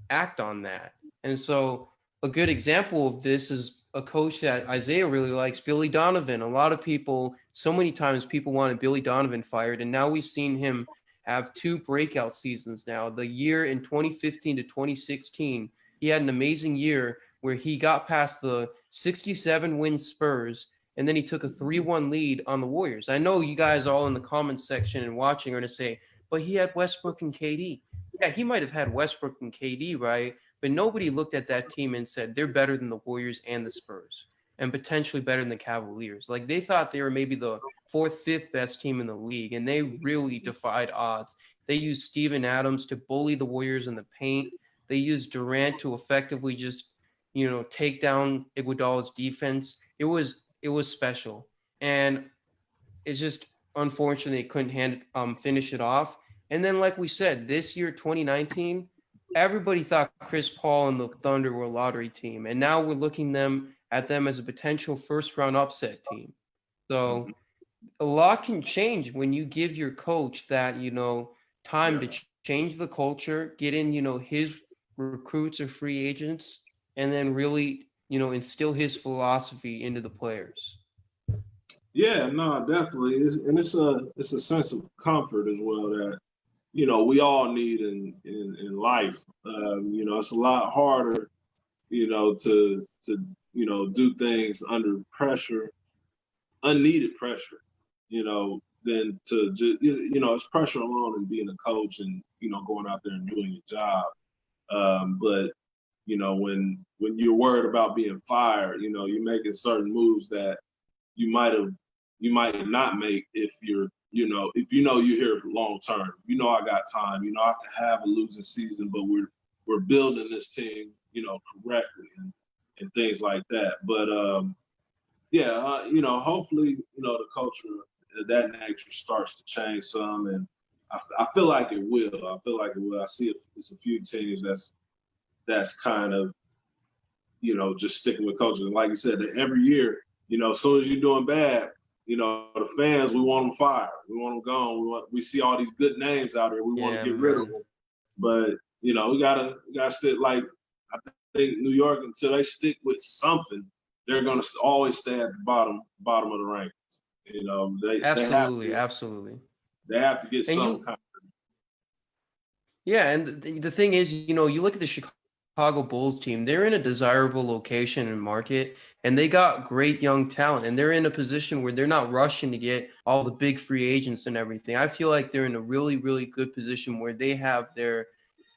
act on that. And so a good example of this is a coach that Isaiah really likes, Billy Donovan. A lot of people, so many times people wanted Billy Donovan fired, and now we've seen him have 2 breakout seasons now. The year in 2015 to 2016, he had an amazing year where he got past the 67-win Spurs, and then he took a 3-1 lead on the Warriors. I know you guys all in the comments section and watching are going to say, but he had Westbrook and KD. Yeah, he might have had Westbrook and KD, right? But nobody looked at that team and said they're better than the Warriors and the Spurs, and potentially better than the Cavaliers. Like, they thought they were maybe the 4th, 5th best team in the league, and they really defied odds. They used Steven Adams to bully the Warriors in the paint. They used Durant to effectively just, take down Iguodala's defense. It was special, and it's just unfortunate they couldn't finish it off. And then, like we said, this year, 2019, everybody thought Chris Paul and the Thunder were a lottery team, and now we're looking at them as a potential first-round upset team. So a lot can change when you give your coach that, time to change the culture, get in, his recruits or free agents, and then really, instill his philosophy into the players. Yeah, no, definitely. It's a sense of comfort as well that we all need in life. It's a lot harder, to do things under pressure, unneeded pressure, than to just, it's pressure alone in being a coach and, going out there and doing your job. But, when you're worried about being fired, you're making certain moves that you might not make if you're, if you're here long term. I got time. I can have a losing season, but we're building this team, correctly and things like that. But hopefully, the culture of that nature starts to change some, and I feel like it will. I see it's a few teams that's kind of, just sticking with coaches. And like you said, that every year, as soon as you're doing bad, the fans, we want them fired. We want them gone. We see all these good names out there. We want to get rid of them. But, we gotta stick, like, I think New York, until they stick with something, they're going to always stay at the bottom of the rankings. Absolutely. They have to get some kind of. Yeah, and the thing is, you look at the Chicago Bulls team, they're in a desirable location and market, and they got great young talent, and they're in a position where they're not rushing to get all the big free agents and everything. I feel like they're in a really, really good position where they have their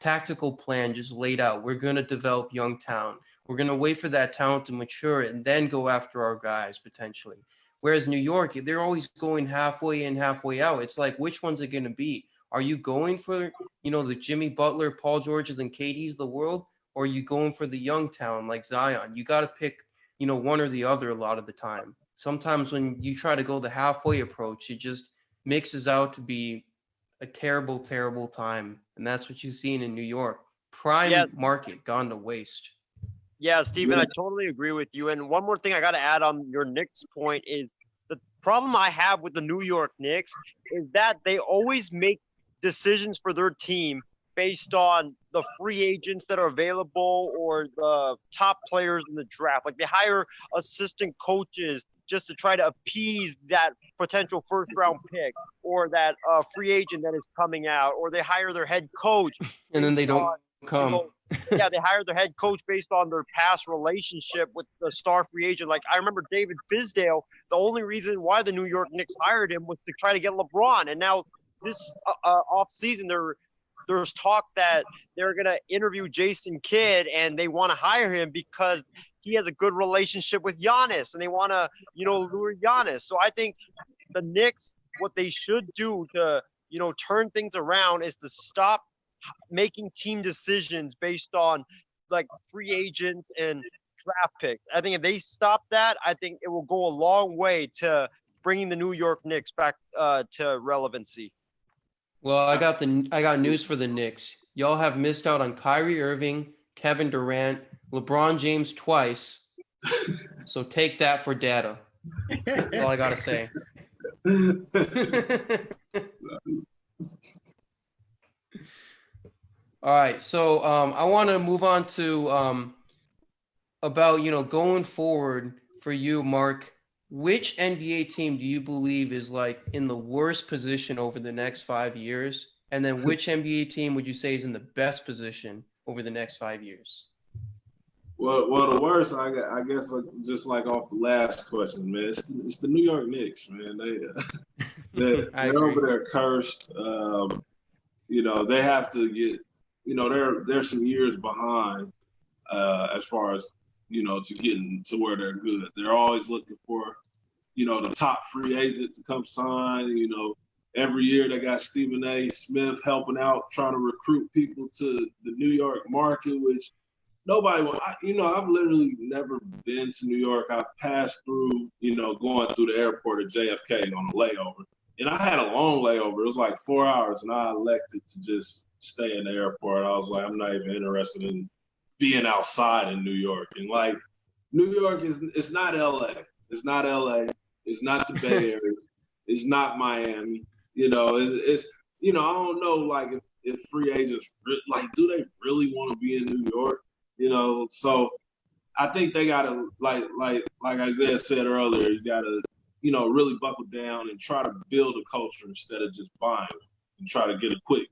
tactical plan just laid out. We're going to develop young talent. We're going to wait for that talent to mature and then go after our guys potentially. Whereas New York, they're always going halfway in, halfway out. It's like, which one's it going to be? Are you going for, the Jimmy Butler, Paul Georges, and KDs of the world? Or are you going for the young talent like Zion? You got to pick, one or the other a lot of the time. Sometimes when you try to go the halfway approach, it just mixes out to be a terrible, terrible time. And that's what you've seen in New York. Prime market gone to waste. Yeah, Steven, I totally agree with you. And one more thing I got to add on your Knicks point is the problem I have with the New York Knicks is that they always make decisions for their team based on the free agents that are available or the top players in the draft. Like they hire assistant coaches just to try to appease that potential first-round pick or that free agent that is coming out, or they hire their head coach. And then they don't come. They hire their head coach based on their past relationship with the star free agent. Like I remember David Fizdale, the only reason why the New York Knicks hired him was to try to get LeBron. And now this offseason, there's talk that they're going to interview Jason Kidd and they want to hire him because he has a good relationship with Giannis and they want to, lure Giannis. So I think the Knicks, what they should do to, turn things around is to stop making team decisions based on like free agents and draft picks. I think if they stop that, I think it will go a long way to bringing the New York Knicks back to relevancy. Well, I got news for the Knicks. Y'all have missed out on Kyrie Irving, Kevin Durant, LeBron James twice. So take that for data. That's all I gotta say. All right, so I want to move on to about going forward for you, Mark. Which NBA team do you believe is like in the worst position over the next 5 years? And then which NBA team would you say is in the best position over the next 5 years? Well, the worst, I guess, just like off the last question, man, it's the New York Knicks, man. They're over there cursed. They have to get, they're some years behind as far as, to getting to where they're good. They're always looking for, the top free agent to come sign. Every year they got Stephen A. Smith helping out, trying to recruit people to the New York market, which nobody wants. I've literally never been to New York. I've passed through, going through the airport at JFK on a layover. And I had a long layover. It was like 4 hours, and I elected to just stay in the airport. I was like, I'm not even interested in being outside in New York. And like, New York it's not LA. It's not LA. It's not the Bay Area. It's not Miami. It's I don't know, like if free agents like, do they really want to be in New York? So I think they gotta like Isaiah said earlier, you gotta really buckle down and try to build a culture instead of just buying and try to get a quick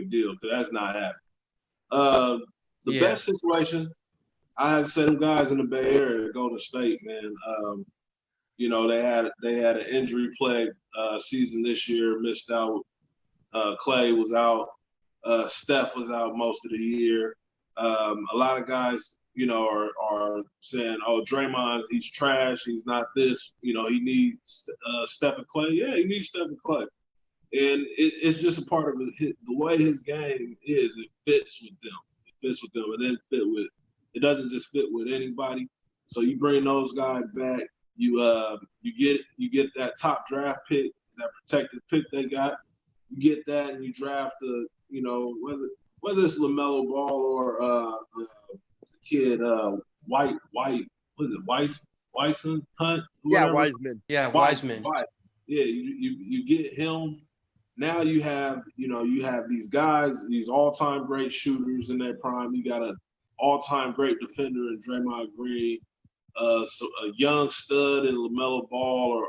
deal, because that's not happening. The best situation, I had some guys in the Bay Area, Golden State, man. They had an injury plague season this year, missed out. Clay was out. Steph was out most of the year. A lot of guys, are saying, "Oh, Draymond, he's trash. He's not this. He needs Steph and Clay." Yeah, he needs Steph and Clay, and it's just a part of the way his game is. It fits with them. And then it doesn't just fit with anybody. So you bring those guys back. You get that top draft pick, that protected pick they got. You get that, and you draft whether it's LaMelo Ball or the kid White. What is it, Weiss? Weissman, Hunt, Yeah, whatever. Wiseman. Yeah, Wiseman. Yeah, you get him. Now you have these guys, these all-time great shooters in their prime. You got an all-time great defender in Draymond Green, so a young stud in LaMelo Ball or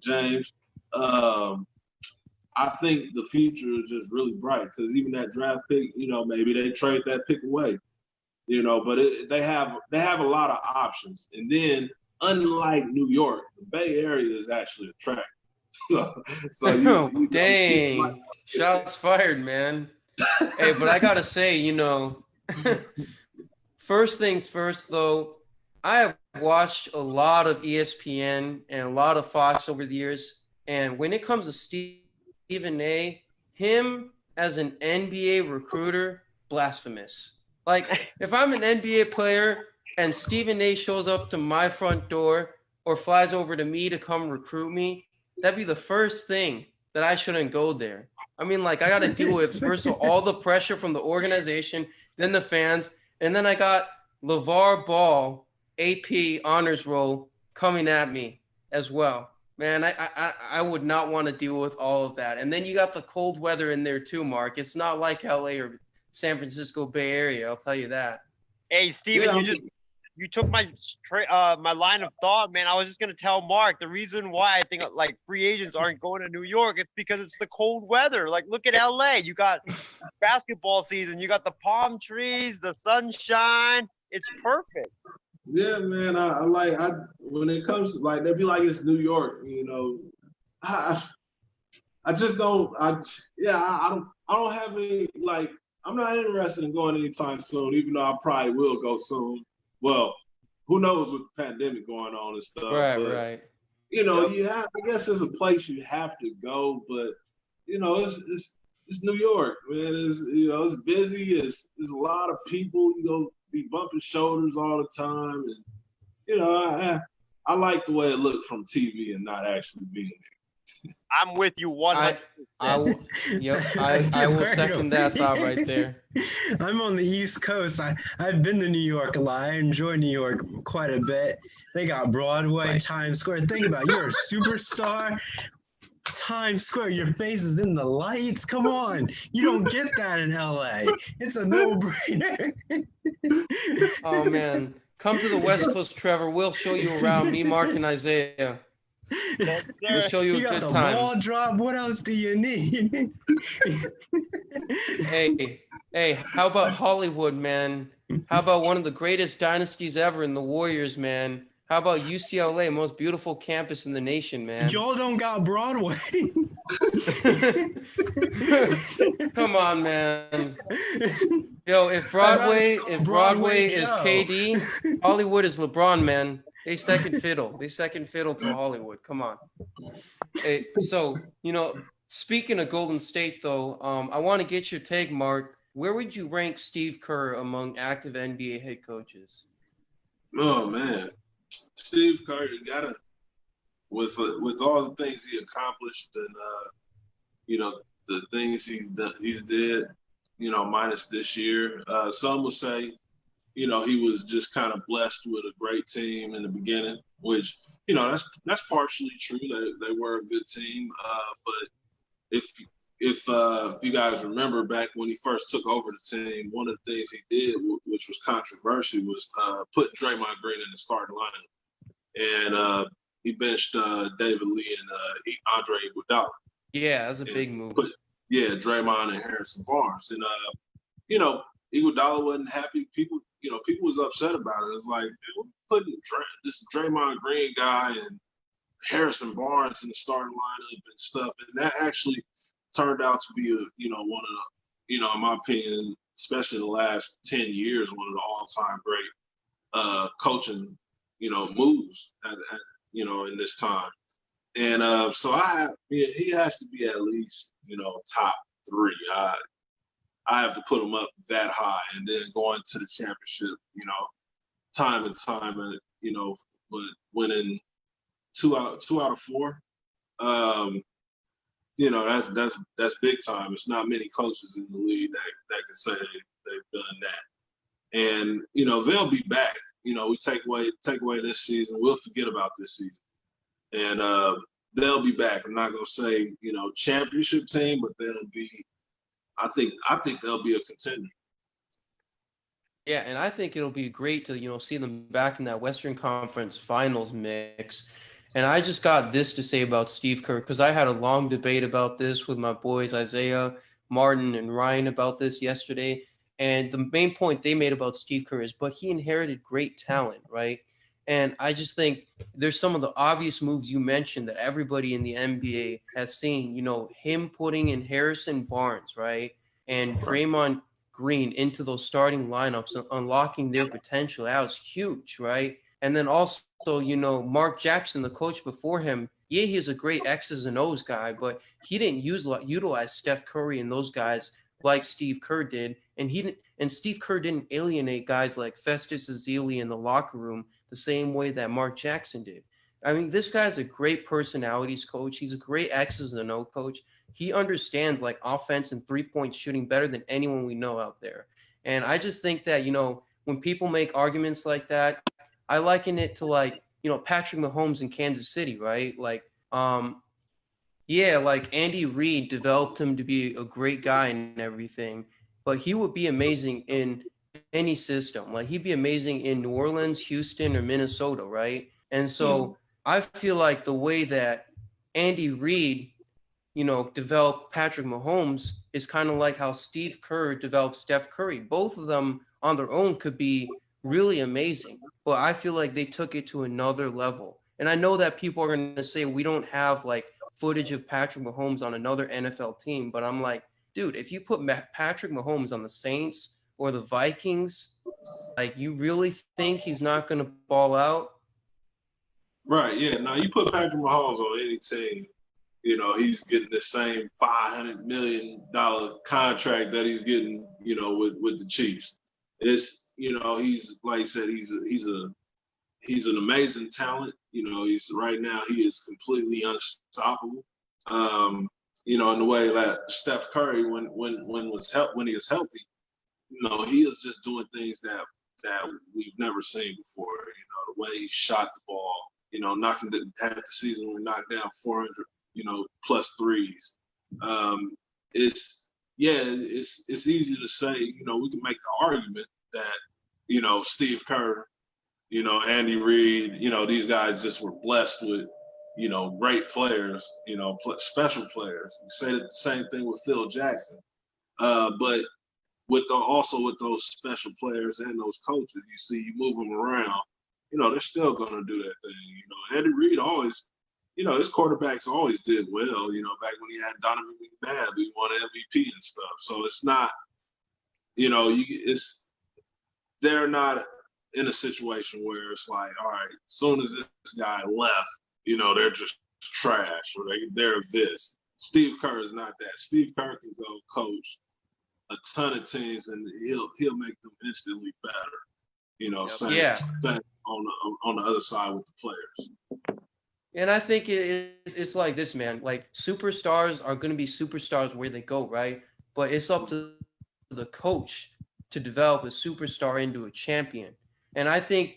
James. I think the future is just really bright because even that draft pick, maybe they trade that pick away, but they have a lot of options. And then, unlike New York, the Bay Area is actually attractive. Dang, shots fired, man. Hey, but I gotta say, first things first, though, I have watched a lot of ESPN and a lot of Fox over the years, and when it comes to Stephen A., him as an NBA recruiter, blasphemous. Like, if I'm an NBA player and Stephen A. shows up to my front door or flies over to me to come recruit me, that'd be the first thing that I shouldn't go there. I mean, like, I got to deal with, first of all the pressure from the organization, then the fans, and then I got LeVar Ball, AP honors roll, coming at me as well. Man, I would not want to deal with all of that. And then you got the cold weather in there too, Mark. It's not like LA or San Francisco Bay Area, I'll tell you that. Hey, Steven, you took my my line of thought, man. I was just gonna tell Mark the reason why I think like free agents aren't going to New York. It's because it's the cold weather. Like, look at LA. You got basketball season. You got the palm trees, the sunshine. It's perfect. Yeah, man. I when it comes to like they'd be like it's New York. I just don't. I don't have any like. I'm not interested in going anytime soon, even though I probably will go soon. Well, who knows with the pandemic going on and stuff. Right. You have. I guess there's a place you have to go, but it's New York, man. It's busy. There's a lot of people. You go be bumping shoulders all the time, and I like the way it looked from TV and not actually being there. I'm with you 100%. I will second that thought right there. I'm on the East Coast. I've been to New York a lot. I enjoy New York quite a bit. They got Broadway, Times Square. Think about it. You're a superstar. Times Square, your face is in the lights. Come on. You don't get that in LA. It's a no-brainer. Oh, man. Come to the West Coast, Trevor. We'll show you around, me, Mark, and Isaiah. We'll show you a good time. Ball drop. What else do you need? Hey, how about Hollywood, man? How about one of the greatest dynasties ever in the Warriors, man? How about UCLA, most beautiful campus in the nation, man? Y'all don't got Broadway. Come on, man. Yo, if Broadway is KD, Hollywood is LeBron, man. They second fiddle to Hollywood. Come on. Hey, so, speaking of Golden State, though, I want to get your take, Mark. Where would you rank Steve Kerr among active NBA head coaches? Oh, man. Steve Kerr, with all the things he accomplished and, the things he did, minus this year, some would say, he was just kind of blessed with a great team in the beginning, which, that's partially true. They were a good team. But if you guys remember back when he first took over the team, one of the things he did, which was controversial, was put Draymond Green in the starting lineup. And he benched David Lee and Andre Iguodala. Yeah, that was a big move. Draymond and Harrison Barnes. And, Iguodala wasn't happy. People was upset about it. It's like, we're putting this Draymond Green guy and Harrison Barnes in the starting lineup and stuff. And that actually turned out to be one of the, in my opinion, especially in the last 10 years, one of the all-time great coaching, moves at in this time. And so he has to be at least, top three. I have to put him up that high, and then going to the championship, time and time, winning two out of four. That's big time. It's not many coaches in the league that can say they've done that. And they'll be back. we take away this season, we'll forget about this season, and they'll be back. I'm not gonna say championship team, but they'll be. I think they'll be a contender. Yeah, and I think it'll be great to see them back in that Western Conference Finals mix. And I just got this to say about Steve Kerr, because I had a long debate about this with my boys Isaiah, Martin, and Ryan about this yesterday. And the main point they made about Steve Kerr is, but he inherited great talent, right? And I just think there's some of the obvious moves you mentioned that everybody in the NBA has seen. Him putting in Harrison Barnes, right? And Draymond Green into those starting lineups and unlocking their potential. That was huge, right? And then also, Mark Jackson, the coach before him, yeah, he's a great X's and O's guy, but he didn't utilize Steph Curry and those guys like Steve Kerr did. And Steve Kerr didn't alienate guys like Festus Ezeli in the locker room the same way that Mark Jackson did. I mean, this guy's a great personalities coach. He's a great X's and O coach. He understands like offense and 3-point shooting better than anyone we know out there. And I just think that, when people make arguments like that, I liken it to like, Patrick Mahomes in Kansas City, right? Like, like Andy Reid developed him to be a great guy and everything, but he would be amazing in any system. Like he'd be amazing in New Orleans, Houston, or Minnesota, right? And so I feel like the way that Andy Reid, developed Patrick Mahomes is kind of like how Steve Kerr developed Steph Curry. Both of them on their own could be really amazing, but I feel like they took it to another level. And I know that people are going to say we don't have like footage of Patrick Mahomes on another NFL team, but I'm like, dude, if you put Patrick Mahomes on the Saints or the Vikings, like you really think he's not going to ball out? Right, yeah. Now you put Patrick Mahomes on any team, he's getting the same $500 million contract that he's getting, with the Chiefs. It's, he's like I said, he's an amazing talent. He's right now he is completely unstoppable. In the way that Steph Curry, when he is healthy, he is just doing things that we've never seen before. The way he shot the ball, had the season where he knocked down 400. Plus threes. It's easy to say, we can make the argument that, Steve Kerr, Andy Reid, these guys just were blessed with, great players, special players. You say the same thing with Phil Jackson. But also with those special players and those coaches, you move them around, they're still going to do that thing. Andy Reid always, his quarterbacks always did well, back when he had Donovan McNabb, he won MVP and stuff. So it's not, they're not in a situation where it's like, all right, as soon as this guy left, they're just trash or they're this. Steve Kerr is not that. Steve Kerr can go coach a ton of teams and he'll make them instantly better. Same on the other side with the players. And I think it's like this, man. Like superstars are going to be superstars where they go, right? But it's up to the coach to develop a superstar into a champion. And I think,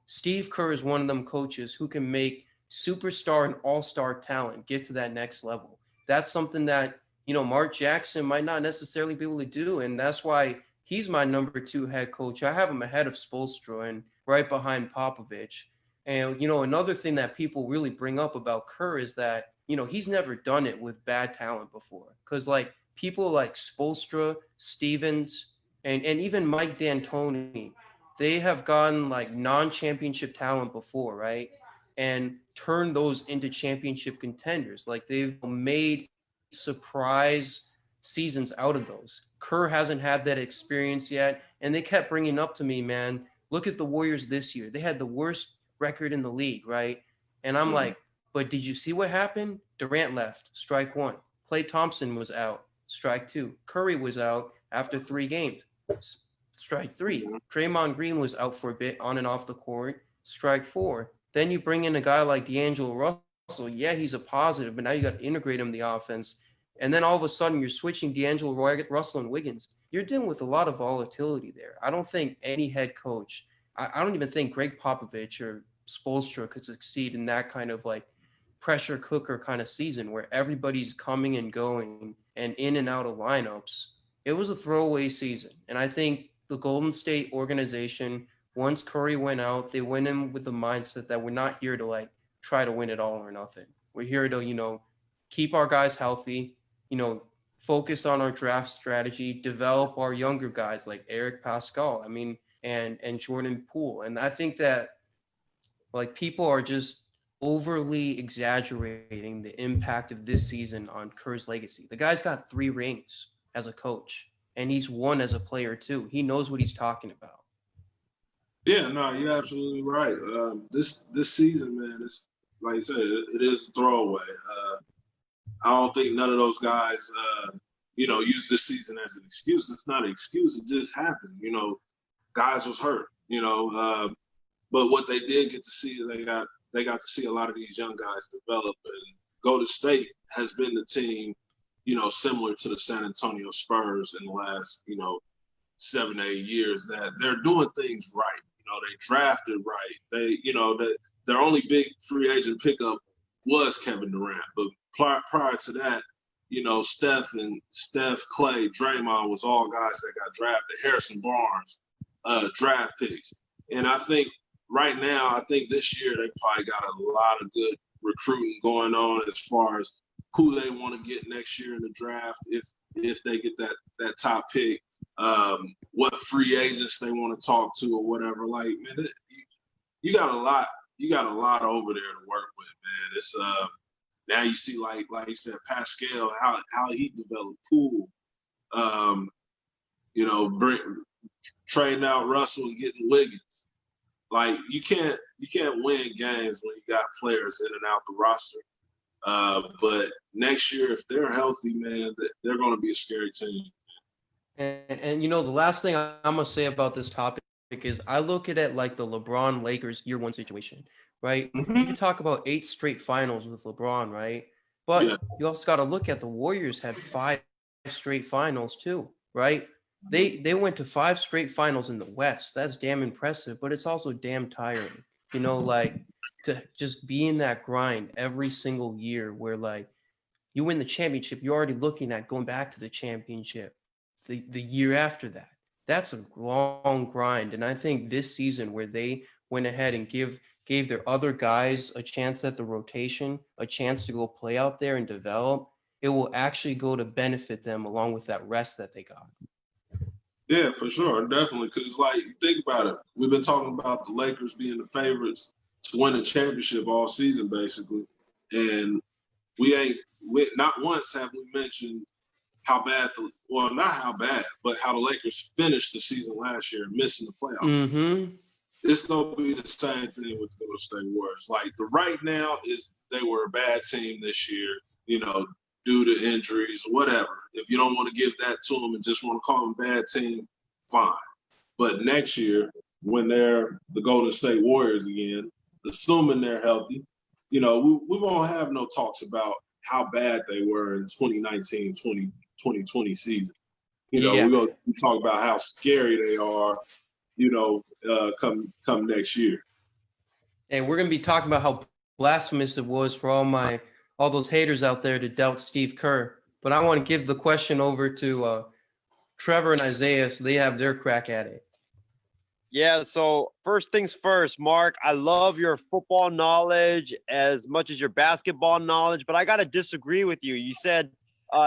Steve Kerr is one of them coaches who can make superstar and all-star talent get to that next level. That's something that, Mark Jackson might not necessarily be able to do. And that's why he's my number 2 head coach. I have him ahead of Spoelstra and right behind Popovich. And, another thing that people really bring up about Kerr is that, he's never done it with bad talent before. Because, like, people like Spoelstra, Stevens, and even Mike D'Antoni, they have gotten, like, non-championship talent before, right? And turned those into championship contenders. Like, they've made surprise seasons out of those. Kerr hasn't had that experience yet. And they kept bringing up to me, man, look at the Warriors this year. They had the worst record in the league, right? And I'm like, but did you see what happened? Durant left, strike 1. Klay Thompson was out, strike 2. Curry was out after 3 games, strike 3. Draymond Green was out for a bit on and off the court, strike 4. Then you bring in a guy like D'Angelo Russell. Yeah, he's a positive, but now you got to integrate him in the offense. And then all of a sudden you're switching D'Angelo Russell and Wiggins. You're dealing with a lot of volatility there. I don't think any head coach I don't even think Greg Popovich or Spoelstra could succeed in that kind of like pressure cooker kind of season where everybody's coming and going and in and out of lineups. It was a throwaway season. And I think the Golden State organization, once Curry went out, they went in with the mindset that we're not here to like try to win it all or nothing. We're here to, keep our guys healthy, focus on our draft strategy, develop our younger guys like Eric Pascal. I mean, and Jordan Poole. And I think that like people are just overly exaggerating the impact of this season on Kerr's legacy. The guy's got 3 rings as a coach, and he's won as a player too. He knows what he's talking about. Yeah, no, you're absolutely right. This season, man, it's like I said, it is a throwaway. I don't think none of those guys, use this season as an excuse. It's not an excuse. It just happened. Guys was hurt. But what they did get to see is they got to see a lot of these young guys develop. And Golden State has been the team, similar to the San Antonio Spurs in the last, 7 to 8 years, that they're doing things right. They drafted right. They, their only big free agent pickup was Kevin Durant. But prior to that, Steph, Clay, Draymond was all guys that got drafted. Harrison Barnes, draft picks. And I think right now, I think this year they probably got a lot of good recruiting going on as far as who they want to get next year in the draft if they get that top pick. What free agents they want to talk to or whatever. Like, man, you got a lot. You got a lot over there to work with, man. It's now you see like you said, Pascal, how he developed Poole. Trading out Russell and getting Wiggins. Like you can't win games when you got players in and out the roster. But next year, if they're healthy, man, they're going to be a scary team. And the last thing I'm gonna say about this topic is I look at it like the LeBron Lakers year 1 situation, right? Mm-hmm. You can talk about 8 straight finals with LeBron, right? But you also got to look at the Warriors had 5 straight finals too, right? They went to 5 straight finals in the West. That's damn impressive, but it's also damn tiring. Like to just be in that grind every single year where like you win the championship, you're already looking at going back to the championship the year after that. That's a long grind. And I think this season where they went ahead and gave their other guys a chance at the rotation, a chance to go play out there and develop, it will actually go to benefit them along with that rest that they got. Yeah, for sure. Definitely. Because, think about it. We've been talking about the Lakers being the favorites to win a championship all season, basically. And not once have we mentioned how bad not how bad, but how the Lakers finished the season last year, missing the playoffs. Mm-hmm. It's going to be the same thing with the Golden State Warriors. Like, the right now is they were a bad team this year, due to injuries, whatever. If you don't want to give that to them and just want to call them a bad team, fine. But next year, when they're the Golden State Warriors again, assuming they're healthy, we won't have no talks about how bad they were in 2019, 2020 season. We're going to talk about how scary they are, come next year. And we're going to be talking about how blasphemous it was for all those haters out there to doubt Steve Kerr. But I want to give the question over to Trevor and Isaiah so they have their crack at it. Yeah, so first things first, Mark, I love your football knowledge as much as your basketball knowledge, but I got to disagree with you. You said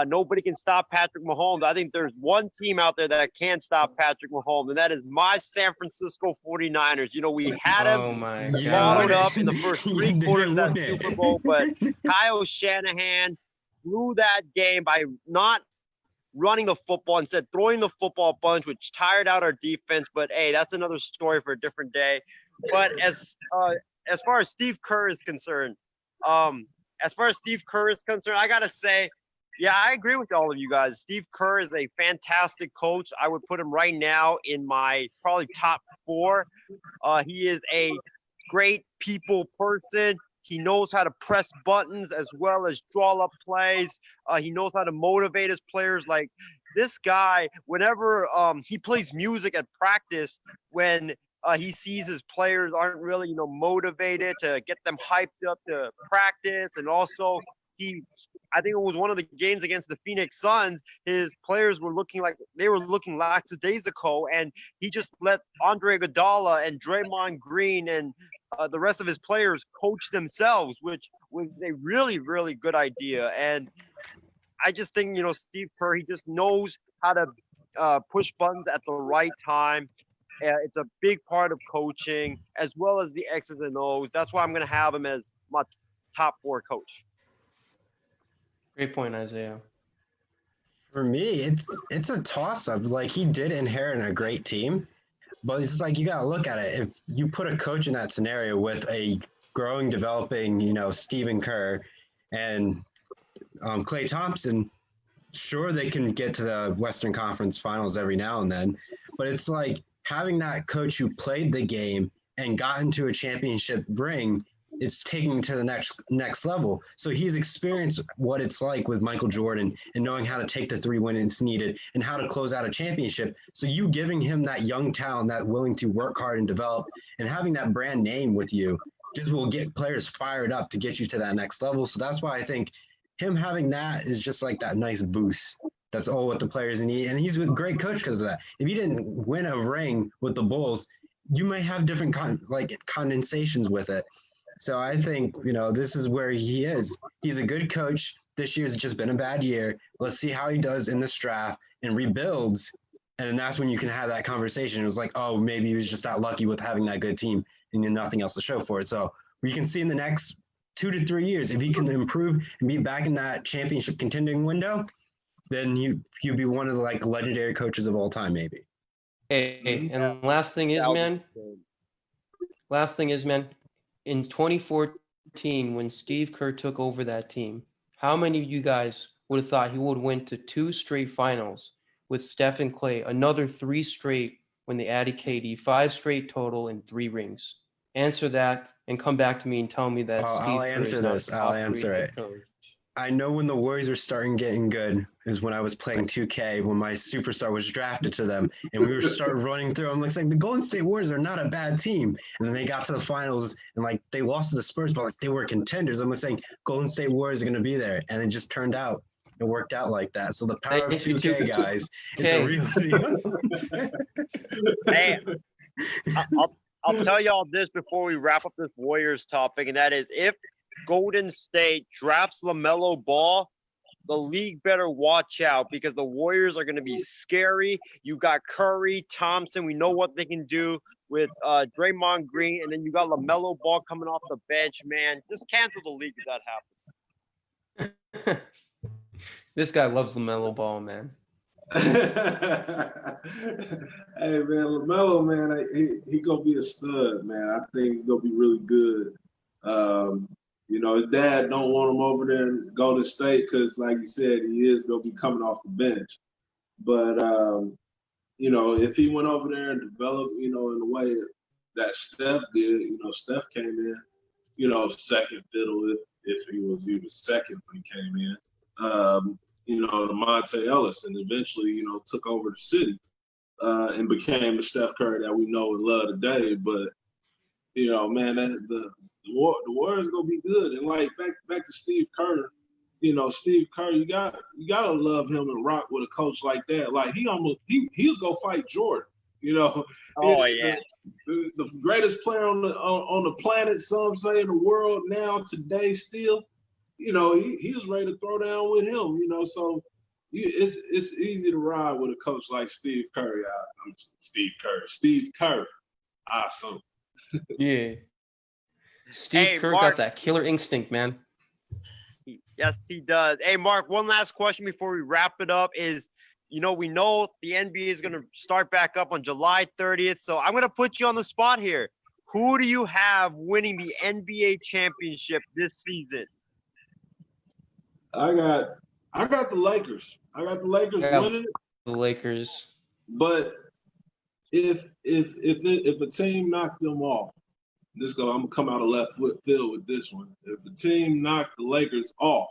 nobody can stop Patrick Mahomes. I think there's one team out there that can stop Patrick Mahomes, and that is my San Francisco 49ers. We had him bottled up in the first 3 quarters of that Super Bowl, but Kyle Shanahan blew that game by not running the football, instead throwing the football a bunch, which tired out our defense. But hey, that's another story for a different day. But as far as Steve Kerr is concerned, I gotta say, yeah, I agree with all of you guys. Steve Kerr is a fantastic coach. I would put him right now in my probably top 4. He is a great people person. He knows how to press buttons as well as draw up plays. He knows how to motivate his players. Like this guy, whenever he plays music at practice, when he sees his players aren't really, motivated to get them hyped up to practice. And also, I think it was one of the games against the Phoenix Suns, his players were looking lackadaisical, and he just let Andre Iguodala and Draymond Green and the rest of his players coach themselves, which was a really, really good idea. And I just think, Steve Kerr, he just knows how to push buttons at the right time. It's a big part of coaching, as well as the X's and O's. That's why I'm going to have him as my top 4 coach. Great point, Isaiah. For me, it's a toss-up. Like, he did inherit a great team, but it's just like you got to look at it. If you put a coach in that scenario with a growing, developing, Stephen Kerr and Klay Thompson, sure, they can get to the Western Conference Finals every now and then, but it's like having that coach who played the game and got into a championship ring, it's taking to the next level. So he's experienced what it's like with Michael Jordan and knowing how to take the 3 when it's needed and how to close out a championship. So you giving him that young talent, that willing to work hard and develop, and having that brand name with you just will get players fired up to get you to that next level. So that's why I think him having that is just like that nice boost. That's all what the players need. And he's a great coach because of that. If he didn't win a ring with the Bulls, you might have different condensations with it. So I think, this is where he is. He's a good coach. This year's just been a bad year. Let's see how he does in this draft and rebuilds. And that's when you can have that conversation. It was like, oh, maybe he was just that lucky with having that good team and nothing else to show for it. So we can see in the next 2 to 3 years, if he can improve and be back in that championship contending window, then he'd be one of the legendary coaches of all time, maybe. Hey, and last thing is, man, in 2014, when Steve Kerr took over that team, how many of you guys would have thought he would win to 2 straight finals with Steph and Klay, another 3 straight when they added KD, 5 straight total and 3 rings? Answer that and come back to me and tell me that Steve I'll Kerr answer is not this. top I'll 3 answer head it. coach. I know when the Warriors were starting getting good is when I was playing 2K, when my superstar was drafted to them, and we were starting running through. I'm saying the Golden State Warriors are not a bad team, and then they got to the finals and they lost to the Spurs, but they were contenders. I'm saying Golden State Warriors are going to be there, and it just turned out. It worked out like that. So the power of 2K, guys, it's a real deal. Hey, I'll tell y'all this before we wrap up this Warriors topic, and that is, if Golden State drafts LaMelo Ball, the league better watch out, because the Warriors are going to be scary. You got Curry, Thompson. We know what they can do with Draymond Green, and then you got LaMelo Ball coming off the bench. Man, just cancel the league if that happens. This guy loves LaMelo Ball, man. Hey, man, LaMelo, man, he gonna be a stud, man. I think he's gonna be really good. His dad don't want him over there in Golden State because, like you said, he is going to be coming off the bench. But, if he went over there and developed, in the way that Steph did, Steph came in, second fiddle if he was even second when he came in. To Monte Ellis, and eventually, took over the city and became the Steph Curry that we know and love today. But, man, the Warriors gonna be good. And back to Steve Kerr, Steve Kerr, you gotta love him and rock with a coach like that. Like he was gonna fight Jordan. Oh yeah, the greatest player on the planet. Some say in the world now today still. He was ready to throw down with him. So it's easy to ride with a coach like Steve Curry. Steve Kerr. Awesome. Yeah. Steve Kerr Mark, got that killer instinct, man. Yes, he does. Hey, Mark, one last question before we wrap it up is, we know the NBA is going to start back up on July 30th, so I'm going to put you on the spot here. Who do you have winning the NBA championship this season? I got the Lakers. I got the Lakers winning it. The Lakers. But if a team knocked them off, I'm gonna come out of left field with this one. If the team knocked the Lakers off,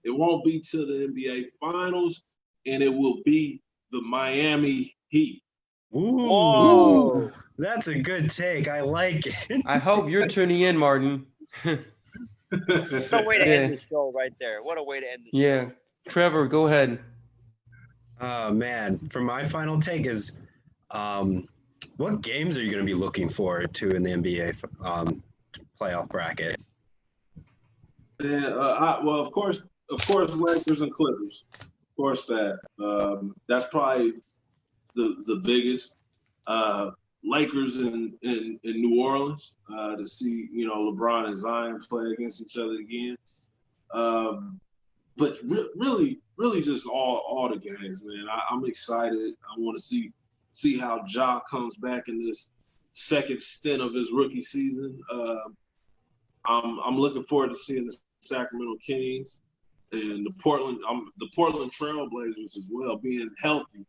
it won't be till the NBA Finals, and it will be the Miami Heat. Ooh. That's a good take. I like it. I hope you're tuning in, Martin. What a way to end the show right there. What a way to end the show. Yeah. Trevor, go ahead. Oh, man. For my final take is, what games are you going to be looking forward to in the NBA playoff bracket? And well, of course, Lakers and Clippers. Of course, that's probably the biggest. Lakers in New Orleans to see LeBron and Zion play against each other again. But really just all the games, man. I'm excited. I want to see how Ja comes back in this second stint of his rookie season. I'm looking forward to seeing the Sacramento Kings and the Portland Trailblazers as well. Being healthy,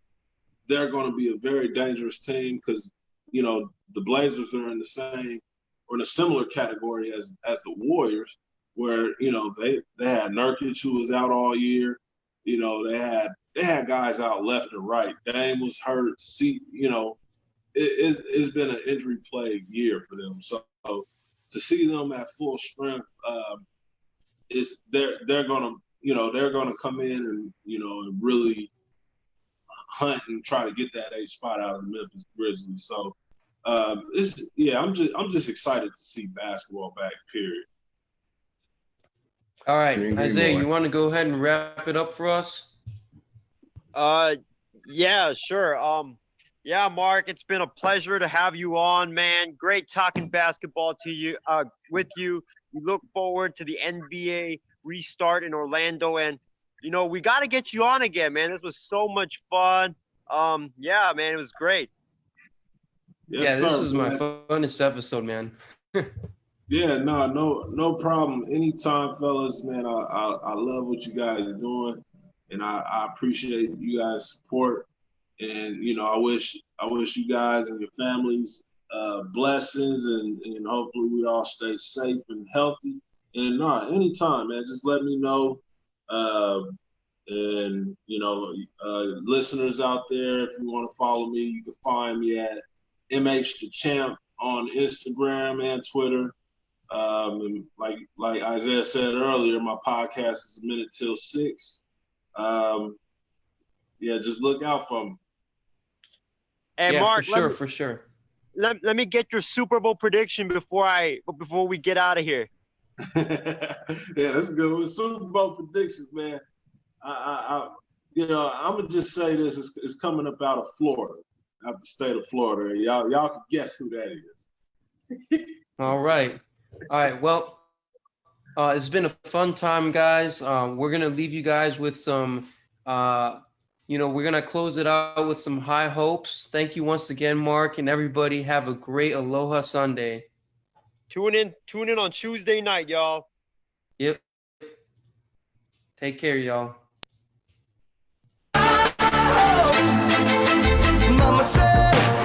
they're going to be a very dangerous team because the Blazers are in the same or in a similar category as the Warriors, where they had Nurkic, who was out all year. They had guys out left and right. Dame was hurt. It's been an injury-plagued year for them. So to see them at full strength, they're gonna come in and and really hunt and try to get that 8th spot out of the Memphis Grizzlies. So I'm just excited to see basketball back. Period. All right, Isaiah, you want to go ahead and wrap it up for us? Yeah, sure. Yeah, Mark, it's been a pleasure to have you on, man. Great talking basketball to you, with you. We look forward to the NBA restart in Orlando, and we got to get you on again, man. This was so much fun. Yeah, man, it was great. Yes, this sir, is my funnest episode, man. Yeah, no problem. Anytime, fellas, man. I love what you guys are doing, and I appreciate you guys' support. And I wish you guys and your families blessings, and hopefully we all stay safe and healthy. And anytime, man, just let me know. And listeners out there, if you want to follow me, you can find me at MH the Champ on Instagram and Twitter. And like Isaiah said earlier, my podcast is 1 minute till 6. Just look out for me. Hey, Mark, for sure. Let me get your Super Bowl prediction before we get out of here. Yeah, that's good. With Super Bowl predictions, man. I'm gonna just say this: it's coming up out of Florida, out the state of Florida. Y'all can guess who that is. All right. Well, it's been a fun time, guys. We're gonna leave you guys with some. We're gonna close it out with some high hopes. Thank you once again, Mark, and everybody. Have a great Aloha Sunday. Tune in on Tuesday night, y'all. Yep. Take care, y'all. Mama said